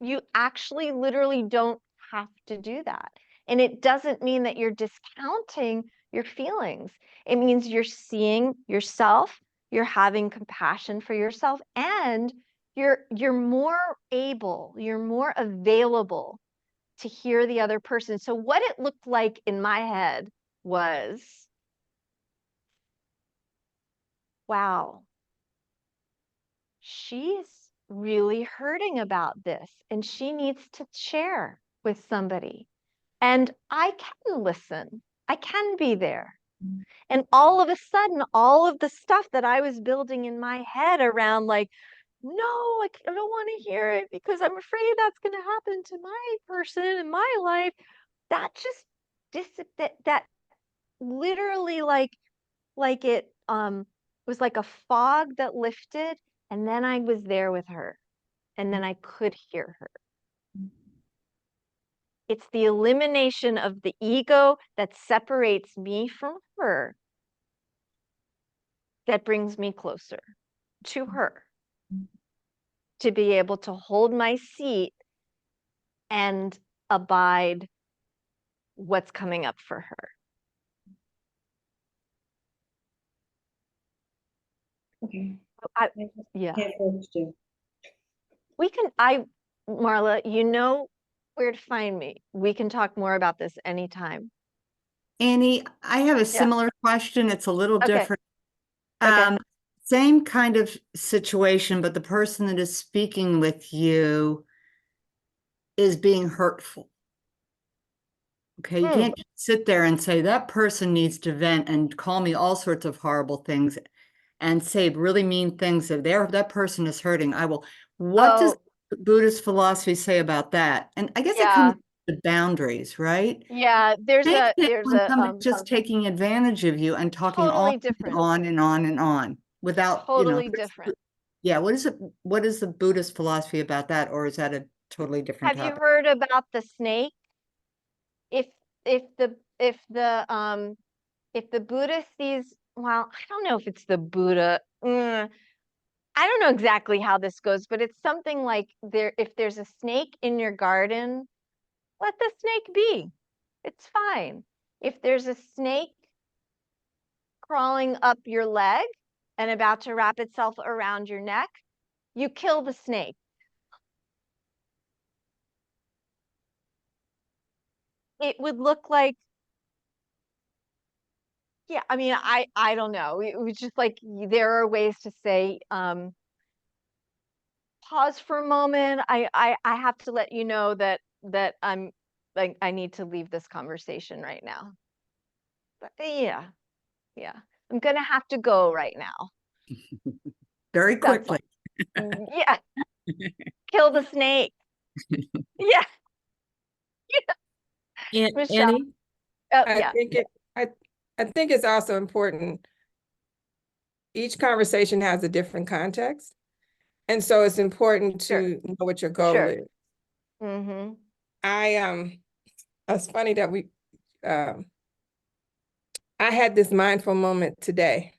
You actually literally don't have to do that. And it doesn't mean that you're discounting your feelings. It means you're seeing yourself, you're having compassion for yourself, and you're more able, you're more available to hear the other person. So what it looked like in my head was, wow, she's really hurting about this and she needs to share with somebody. And I can listen. I can be there. And all of a sudden, all of the stuff that I was building in my head around like, no, I don't want to hear it because I'm afraid that's going to happen to my person in my life. That just that literally like it was like a fog that lifted, and then I was there with her, and then I could hear her. It's the elimination of the ego that separates me from her that brings me closer to her, to be able to hold my seat and abide what's coming up for her. Okay. I- Yeah, Yeah, folks do. we can, Marla, you know where to find me. We can talk more about this anytime. Annie, I have a similar question. It's a little Okay. different. Okay. Same kind of situation, but the person that is speaking with you is being hurtful. Okay, you Hmm. can't just sit there and say that person needs to vent and call me all sorts of horrible things and say really mean things. If that person is hurting, I will. What does Oh, Buddhist philosophy say about that? And I guess it yeah, comes to boundaries, right? yeah, Same thing when somebody's just taking advantage of you and talking on totally different, and on and on without, totally different. yeah, what is the Buddhist philosophy about that? Or is that a totally different Have you topic? heard about the snake? If if the if the if the Buddha sees, well, I don't know if it's the Buddha. I don't know exactly how this goes, but it's something like if there's a snake in your garden, let the snake be. It's fine. If there's a snake crawling up your leg and about to wrap itself around your neck, you kill the snake. It would look like, yeah, I mean, I don't know. It was just like there are ways to say, pause for a moment. I have to let you know that I'm like I need to leave this conversation right now. But yeah, yeah. I'm gonna have to go right now. Very That's quickly. yeah. Kill the snake. Yeah, Michelle. Annie? Oh I yeah, think it, I think it's also important. Each conversation has a different context. And so it's important sure, to know what your goal sure. is. Mm-hmm. It's funny that I had this mindful moment today.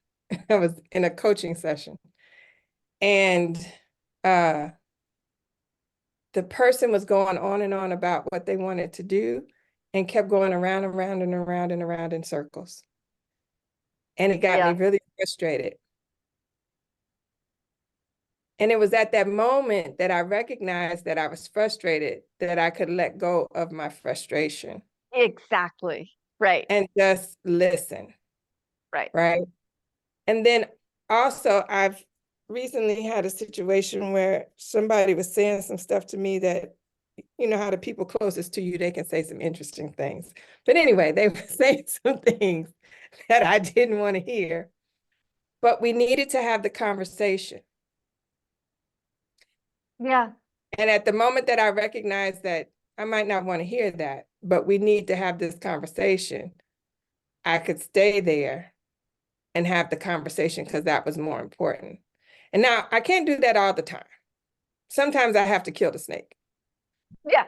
I was in a coaching session and the person was going on and on about what they wanted to do and kept going around and around and around and around in circles. And it got me Yeah. really frustrated. And it was at that moment that I recognized that I was frustrated, that I could let go of my frustration Exactly. Right. and just listen, Right. right? And then also, I've recently had a situation where somebody was saying some stuff to me that, you know how the people closest to you, they can say some interesting things. But anyway, they were saying some things that I didn't want to hear, but we needed to have the conversation. Yeah. And at the moment that I recognized that I might not want to hear that, but we need to have this conversation, I could stay there and have the conversation because that was more important. And now I can't do that all the time. Sometimes I have to kill the snake. Yeah.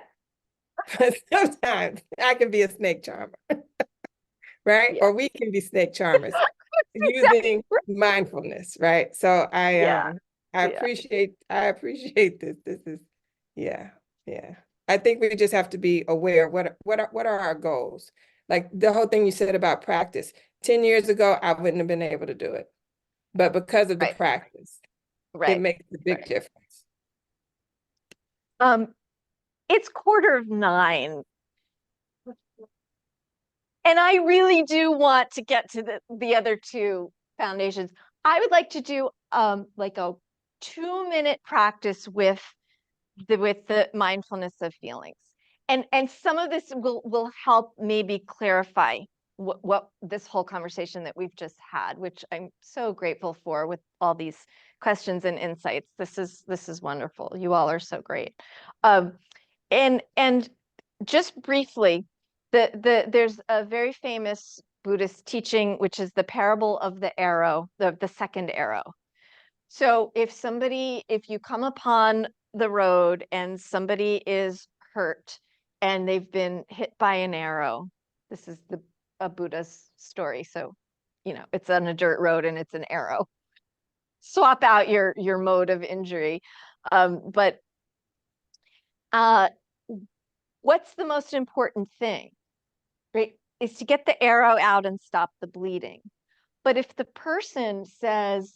But sometimes I can be a snake charmer, right? Yeah. Or we can be snake charmers using mindfulness, right? So Yeah. I Yeah. appreciate this. This is, yeah. I think we just have to be aware what are our goals? Like the whole thing you said about practice. 10 years ago, I wouldn't have been able to do it. But because of the Right. practice, it Right. makes a big Right. difference. It's 9:15. And I really do want to get to the other two foundations. I would like to do like a 2-minute practice with the mindfulness of feelings. And some of this will help maybe clarify what this whole conversation that we've just had, which I'm so grateful for with all these questions and insights. This is wonderful. You all are so great. And just briefly, there's a very famous Buddhist teaching, which is the parable of the arrow, the second arrow. So if you come upon the road and somebody is hurt, and they've been hit by an arrow. This is a Buddha's story. So, it's on a dirt road and it's an arrow. Swap out your mode of injury. But what's the most important thing, right? Is to get the arrow out and stop the bleeding. But if the person says,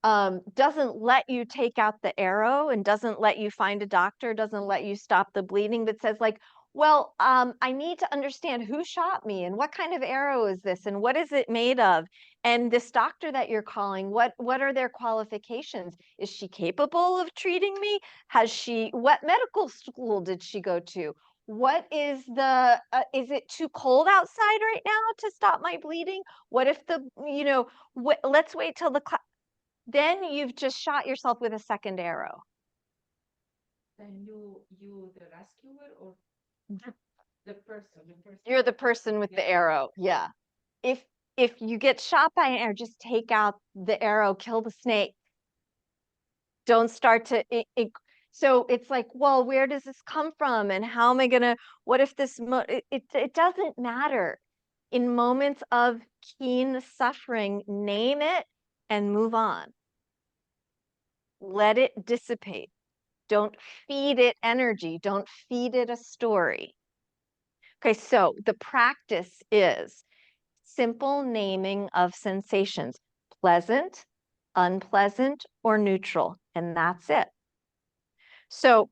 doesn't let you take out the arrow and doesn't let you find a doctor, doesn't let you stop the bleeding, but says like, well, I need to understand who shot me and what kind of arrow is this and what is it made of? And this doctor that you're calling, what are their qualifications? Is she capable of treating me? What medical school did she go to? What is is it too cold outside right now to stop my bleeding? What if let's wait till then you've just shot yourself with a second arrow. Then you the rescuer or the person? You're the person with the arrow. Yeah. If you get shot by an arrow, just take out the arrow, kill the snake. Don't start to so it's like, well, where does this come from? And how am I gonna, what if this, it doesn't matter. In moments of keen suffering, name it and move on. Let it dissipate. Don't feed it energy. Don't feed it a story. Okay, so the practice is simple naming of sensations, pleasant, unpleasant, or neutral, and that's it. So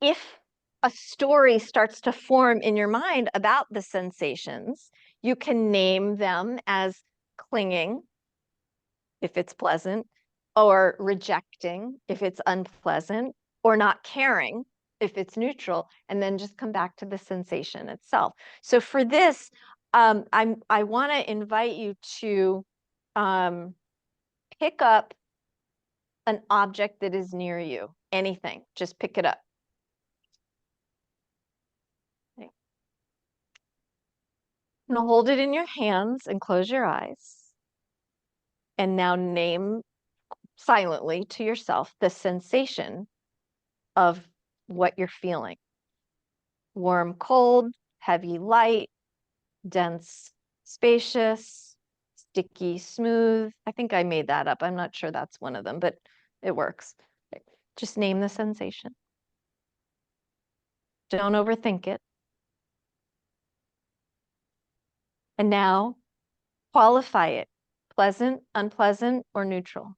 if a story starts to form in your mind about the sensations, you can name them as clinging, if it's pleasant, or rejecting, if it's unpleasant, or not caring, if it's neutral, and then just come back to the sensation itself. So for this, I want to invite you to pick up an object that is near you, anything, just pick it up. Okay. Now hold it in your hands and close your eyes. And now name silently to yourself the sensation of what you're feeling. Warm, cold, heavy, light, dense, spacious, sticky, smooth. I think I made that up. I'm not sure that's one of them, but it works. Just name the sensation. Don't overthink it. And now qualify it, pleasant, unpleasant, or neutral.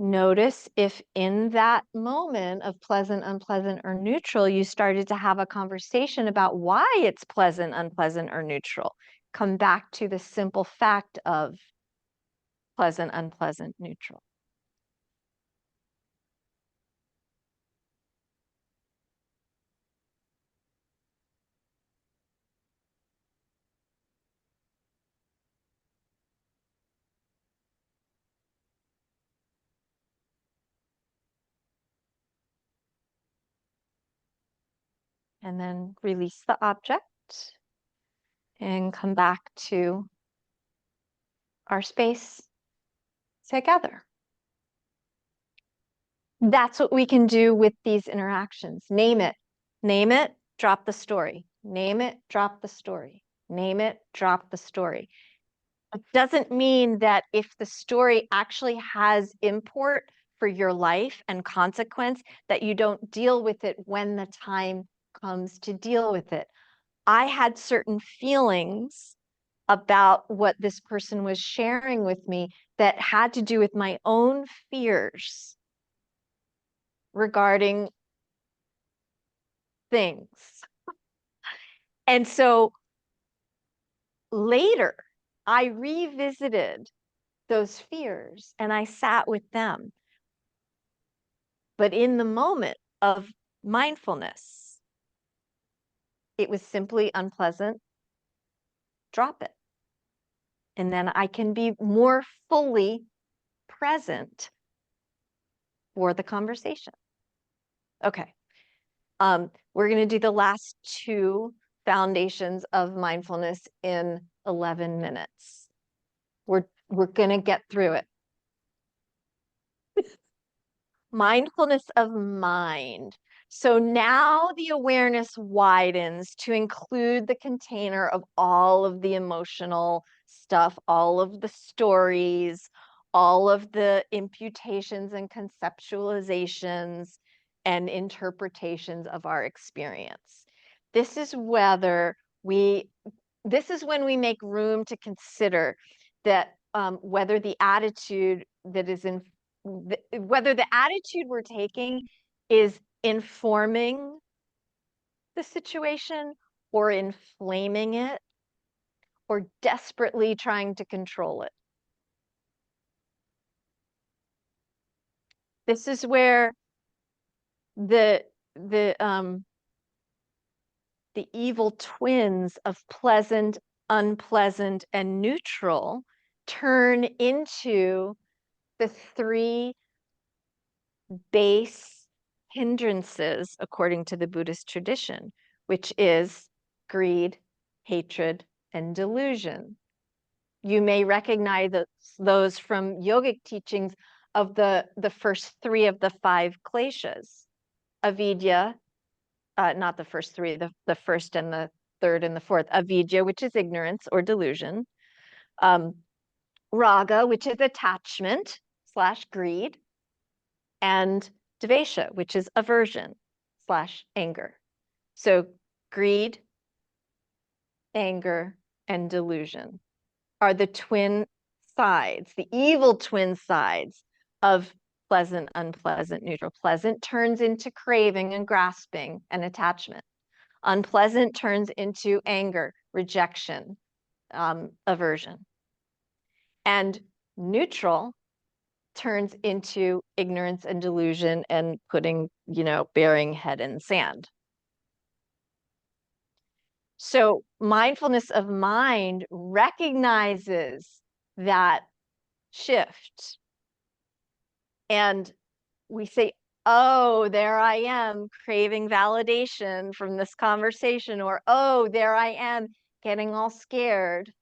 Notice if in that moment of pleasant, unpleasant, or neutral, you started to have a conversation about why it's pleasant, unpleasant, or neutral. Come back to the simple fact of pleasant, unpleasant, neutral. And then release the object and come back to our space together. That's what we can do with these interactions. Name it, drop the story. Name it, drop the story. Name it, drop the story. It doesn't mean that if the story actually has import for your life and consequence, that you don't deal with it when the time comes to deal with it. I had certain feelings about what this person was sharing with me that had to do with my own fears regarding things. And so later, I revisited those fears and I sat with them. But in the moment of mindfulness, it was simply unpleasant. Drop it. And then I can be more fully present for the conversation. Okay. We're going to do the last two foundations of mindfulness in 11 minutes. We're We're going to get through it. Mindfulness of mind. So now the awareness widens to include the container of all of the emotional stuff, all of the stories, all of the imputations and conceptualizations and interpretations of our experience. This is when we make room to consider that whether the attitude that is in whether the attitude we're taking is informing the situation or inflaming it or desperately trying to control it. This is where the evil twins of pleasant, unpleasant, and neutral turn into the three base hindrances according to the Buddhist tradition, which is greed, hatred, and delusion. You may recognize those from yogic teachings of the first three of the five kleshas. Avidya, not the first three, the first and the third and the fourth. Avidya, which is ignorance or delusion. Raga, which is attachment / greed. And dvesha, which is aversion / anger. So greed, anger, and delusion are the twin sides, the evil twin sides of pleasant, unpleasant, neutral. Pleasant turns into craving and grasping and attachment. Unpleasant turns into anger, rejection, aversion. And neutral turns into ignorance and delusion and putting, burying head in sand. So mindfulness of mind recognizes that shift. And we say, oh, there I am craving validation from this conversation, or, oh, there I am getting all scared.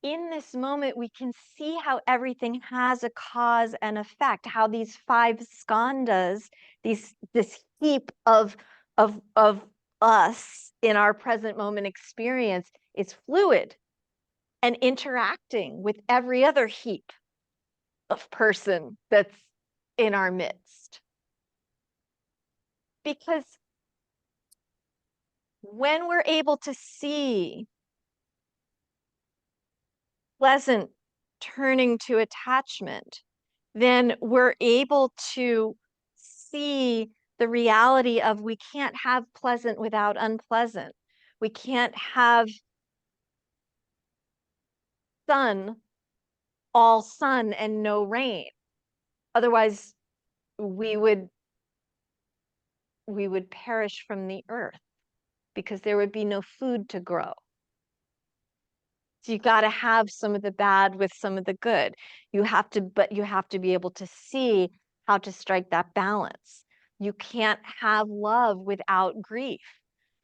In this moment, we can see how everything has a cause and effect, how these five skandhas, this heap of us in our present moment experience is fluid and interacting with every other heap of person that's in our midst. Because when we're able to see pleasant turning to attachment, then we're able to see the reality of we can't have pleasant without unpleasant. We can't have sun, all sun and no rain. Otherwise, we would perish from the earth because there would be no food to grow. So you got to have some of the bad with some of the good. But you have to be able to see how to strike that balance. You can't have love without grief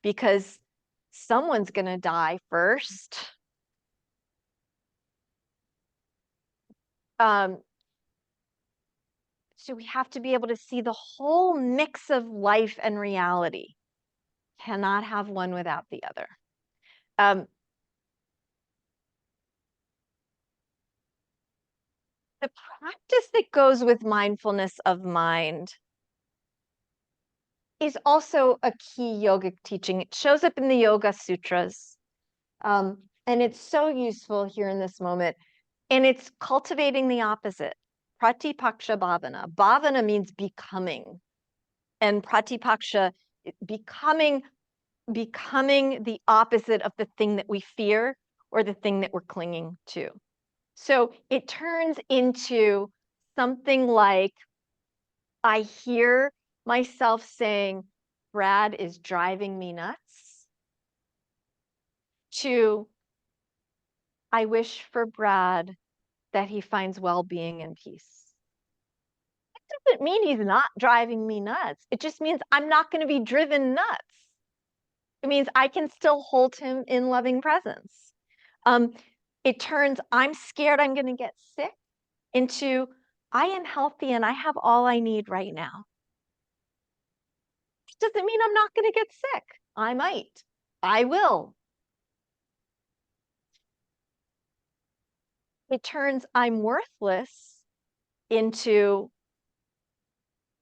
because someone's going to die first. So we have to be able to see the whole mix of life and reality. Cannot have one without the other. The practice that goes with mindfulness of mind is also a key yogic teaching. It shows up in the Yoga Sutras. And it's so useful here in this moment. And it's cultivating the opposite. Pratipaksha bhavana. Bhavana means becoming. And pratipaksha, becoming the opposite of the thing that we fear or the thing that we're clinging to. So it turns into something like, I hear myself saying, Brad is driving me nuts, to, I wish for Brad that he finds well-being and peace. It doesn't mean he's not driving me nuts. It just means I'm not going to be driven nuts. It means I can still hold him in loving presence. It turns I'm scared I'm going to get sick into I am healthy and I have all I need right now. It doesn't mean I'm not going to get sick. I might. I will. It turns I'm worthless into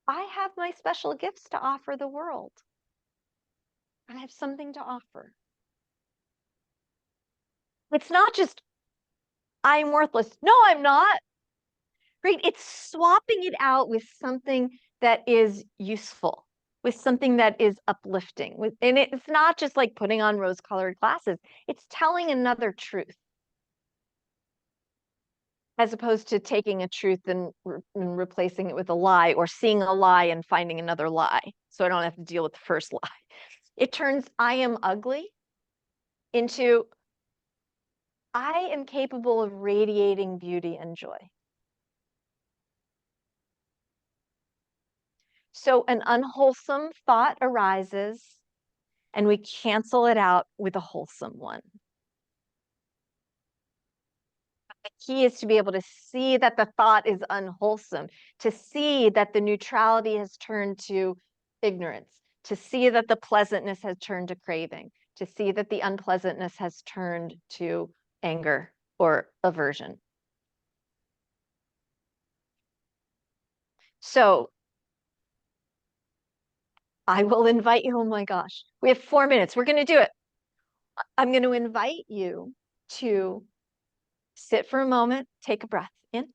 I have my special gifts to offer the world. I have something to offer. It's not just I'm worthless. No, I'm not. Right? It's swapping it out with something that is useful, with something that is uplifting. And it's not just like putting on rose-colored glasses. It's telling another truth, as opposed to taking a truth and replacing it with a lie, or seeing a lie and finding another lie, so I don't have to deal with the first lie. It turns I am ugly into I am capable of radiating beauty and joy. So an unwholesome thought arises and we cancel it out with a wholesome one. The key is to be able to see that the thought is unwholesome, to see that the neutrality has turned to ignorance, to see that the pleasantness has turned to craving, to see that the unpleasantness has turned to anger or aversion. So I will invite you, oh my gosh, we have 4 minutes, we're going to do it. I'm going to invite you to sit for a moment, take a breath in,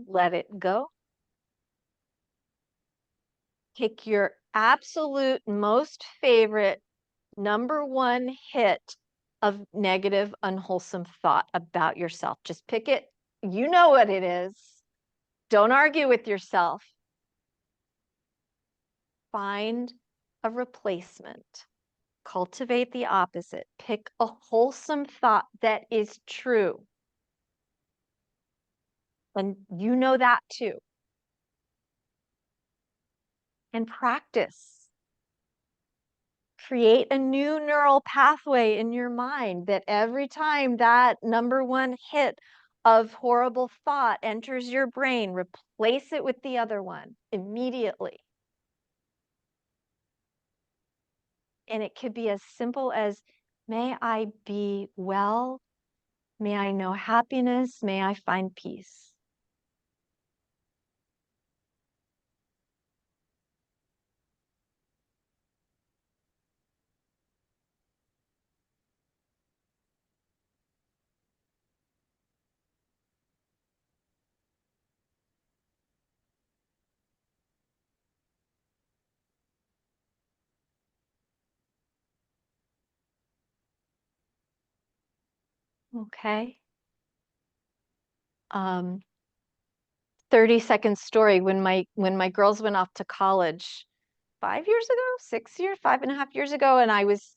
let it go. Take your absolute most favorite #1 hit of negative, unwholesome thought about yourself. Just pick it. You know what it is. Don't argue with yourself. Find a replacement. Cultivate the opposite. Pick a wholesome thought that is true. And you know that too. And practice. Create a new neural pathway in your mind that every time that #1 hit of horrible thought enters your brain, replace it with the other one immediately. And it could be as simple as, may I be well, may I know happiness, may I find peace. Okay. 30-second story. When my girls went off to college 5 years ago, 6 years, 5.5 years ago, and I was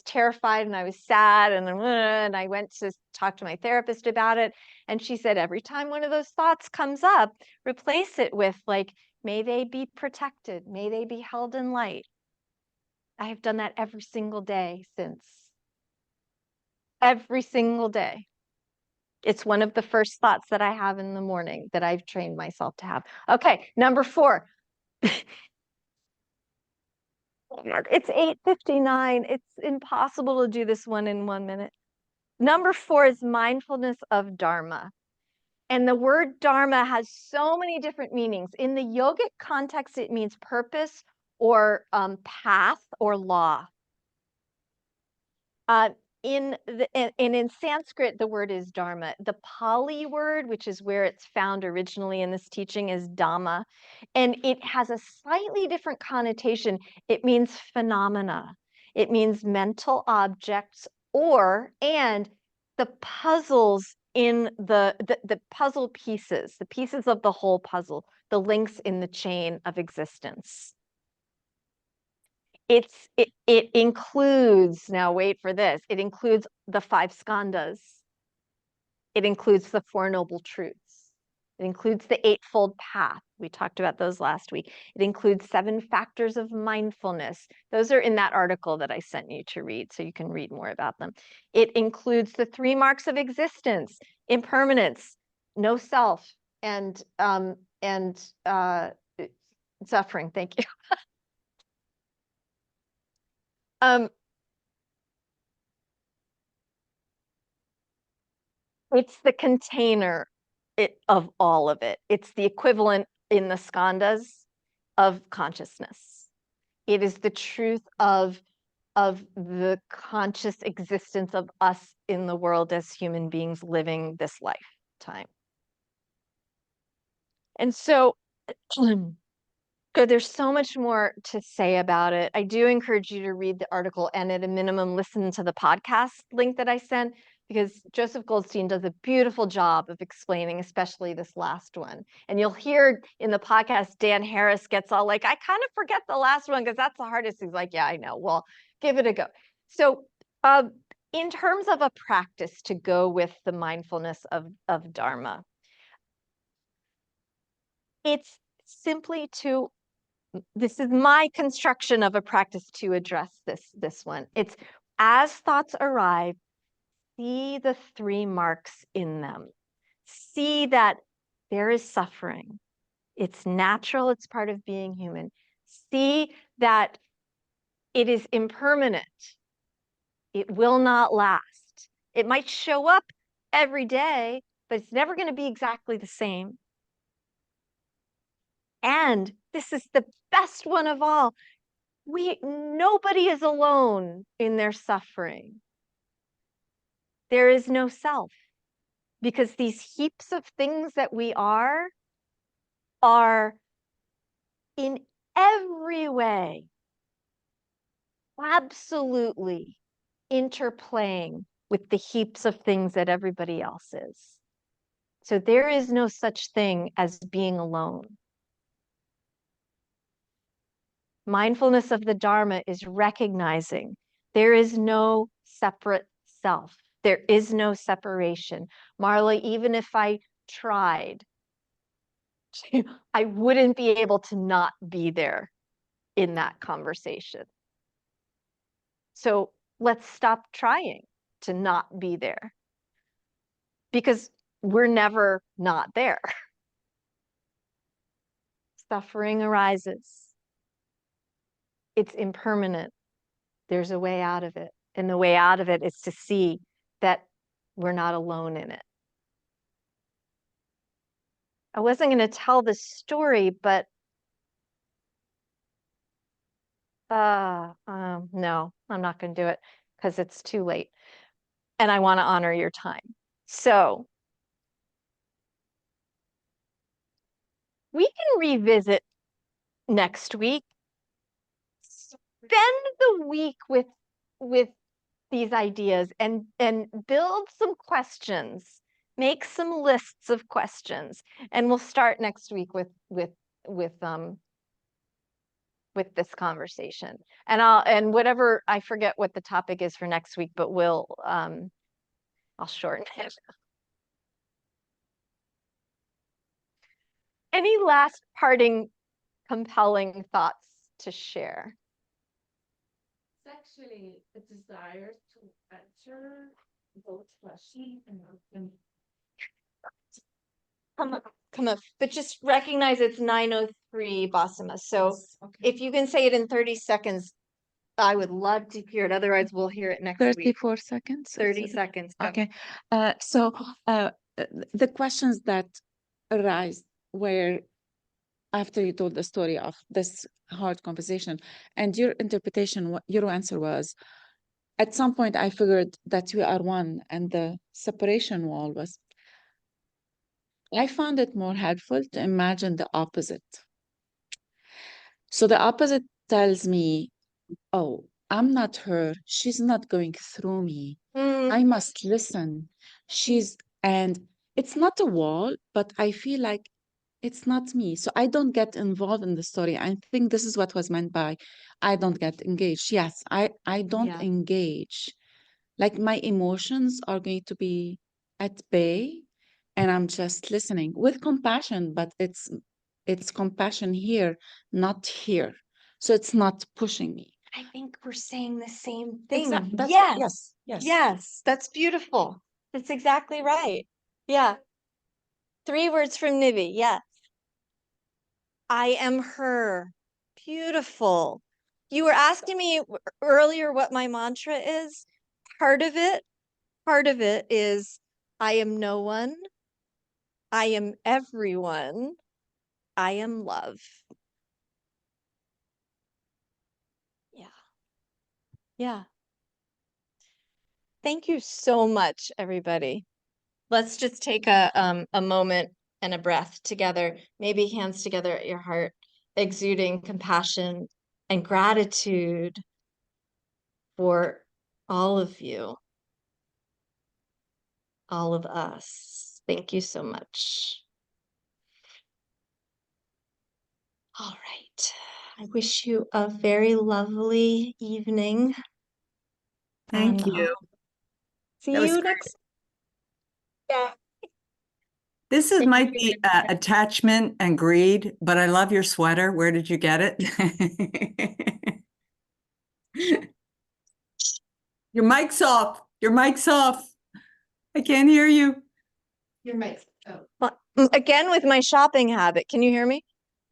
terrified and I was sad and I went to talk to my therapist about it, and she said every time one of those thoughts comes up, replace it with like, may they be protected, may they be held in light. I have done that every single day since. Every single day. It's one of the first thoughts that I have in the morning that I've trained myself to have. Okay, #4. It's 8:59. It's impossible to do this one in 1 minute. #4 is mindfulness of Dharma. And the word Dharma has so many different meanings. In the yogic context, it means purpose or path or law. In Sanskrit, the word is dharma. The Pali word, which is where it's found originally in this teaching, is dhamma. And it has a slightly different connotation. It means phenomena. It means mental objects and the puzzles in the puzzle pieces, the pieces of the whole puzzle, the links in the chain of existence. It includes, now wait for this, it includes the 5 skandhas. It includes the 4 noble truths. It includes the Eightfold Path. We talked about those last week. It includes 7 factors of mindfulness. Those are in that article that I sent you to read, so you can read more about them. It includes the 3 marks of existence: impermanence, no self, and suffering. Thank you. It's the container of all of it. It's the equivalent in the skandhas of consciousness. It is the truth of the conscious existence of us in the world as human beings living this lifetime. And so there's so much more to say about it. I do encourage you to read the article and at a minimum, listen to the podcast link that I sent, because Joseph Goldstein does a beautiful job of explaining, especially this last one. And you'll hear in the podcast, Dan Harris gets all like, I kind of forget the last one because that's the hardest. He's like, yeah, I know. Well, give it a go. So in terms of a practice to go with the mindfulness of Dharma, it's simply to, this is my construction of a practice to address this one. It's as thoughts arrive, see the 3 marks in them. See that there is suffering. It's natural, it's part of being human. See that it is impermanent. It will not last. It might show up every day, but it's never going to be exactly the same. And this is the best one of all. Nobody is alone in their suffering. There is no self, because these heaps of things that we are in every way absolutely interplaying with the heaps of things that everybody else is. So there is no such thing as being alone. Mindfulness of the Dharma is recognizing there is no separate self. There is no separation. Marla, even if I tried, I wouldn't be able to not be there in that conversation. So let's stop trying to not be there, because we're never not there. Suffering arises. It's impermanent. There's a way out of it. And the way out of it is to see that we're not alone in it. I wasn't going to tell this story, but no, I'm not going to do it because it's too late. And I want to honor your time. So we can revisit next week. Spend the week with these ideas and build some questions. Make some lists of questions, and we'll start next week with this conversation. And whatever, I forget what the topic is for next week, but I'll shorten it. Any last parting compelling thoughts to share? It's actually a desire to answer both questions and Come up, but just recognize it's 9:03, Basima. So if you can say it in 30 seconds, I would love to hear it. Otherwise, we'll hear it next week. 34 seconds. 30 seconds. Go. Okay. The questions that arise were after you told the story of this hard conversation, and your interpretation, your answer was, at some point I figured that we are one and the separation wall was. I found it more helpful to imagine the opposite. So the opposite tells me, oh, I'm not her. She's not going through me. I must listen. And it's not a wall, but I feel like it's not me. So I don't get involved in the story. I think this is what was meant by, I don't get engaged. Yes, I don't Yeah. engage. Like my emotions are going to be at bay, and I'm just listening with compassion, but it's compassion here, not here. So it's not pushing me. I think we're saying the same thing. That's Yes. yes. Yes, that's beautiful. That's exactly right. Yeah. 3 words from Nivi. Yes. I am her. Beautiful. You were asking me earlier what my mantra is. Part of it is I am no one. I am everyone. I am love. Yeah. Yeah. Thank you so much, everybody. Let's just take a moment and a breath together, maybe hands together at your heart, exuding compassion and gratitude for all of you, all of us. Thank you so much. All right. I wish you a very lovely evening. Thank and, you. See That was you great. next. Yeah. This is might be attachment and greed, but I love your sweater. Where did you get it? Your mic's off. Your mic's off. I can't hear you. Your mic's, oh. Well, again, with my shopping habit, can you hear me?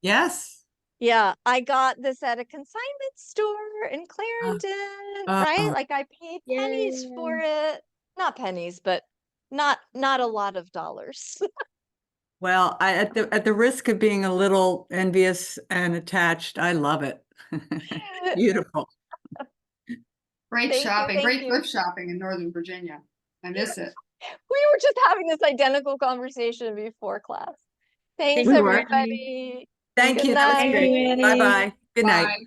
Yes. Yeah, I got this at a consignment store in Clarendon, right? Like I paid pennies for it. Not pennies, but not a lot of dollars. Well, at the risk of being a little envious and attached, I love it. Beautiful. Great Thank you, shopping, thank great you. thrift shopping in Northern Virginia. I miss it. We were just having this identical conversation before class. Thanks, We were. everybody. Thank Good you. That was night. great. Annie. Bye-bye. Good night. Bye.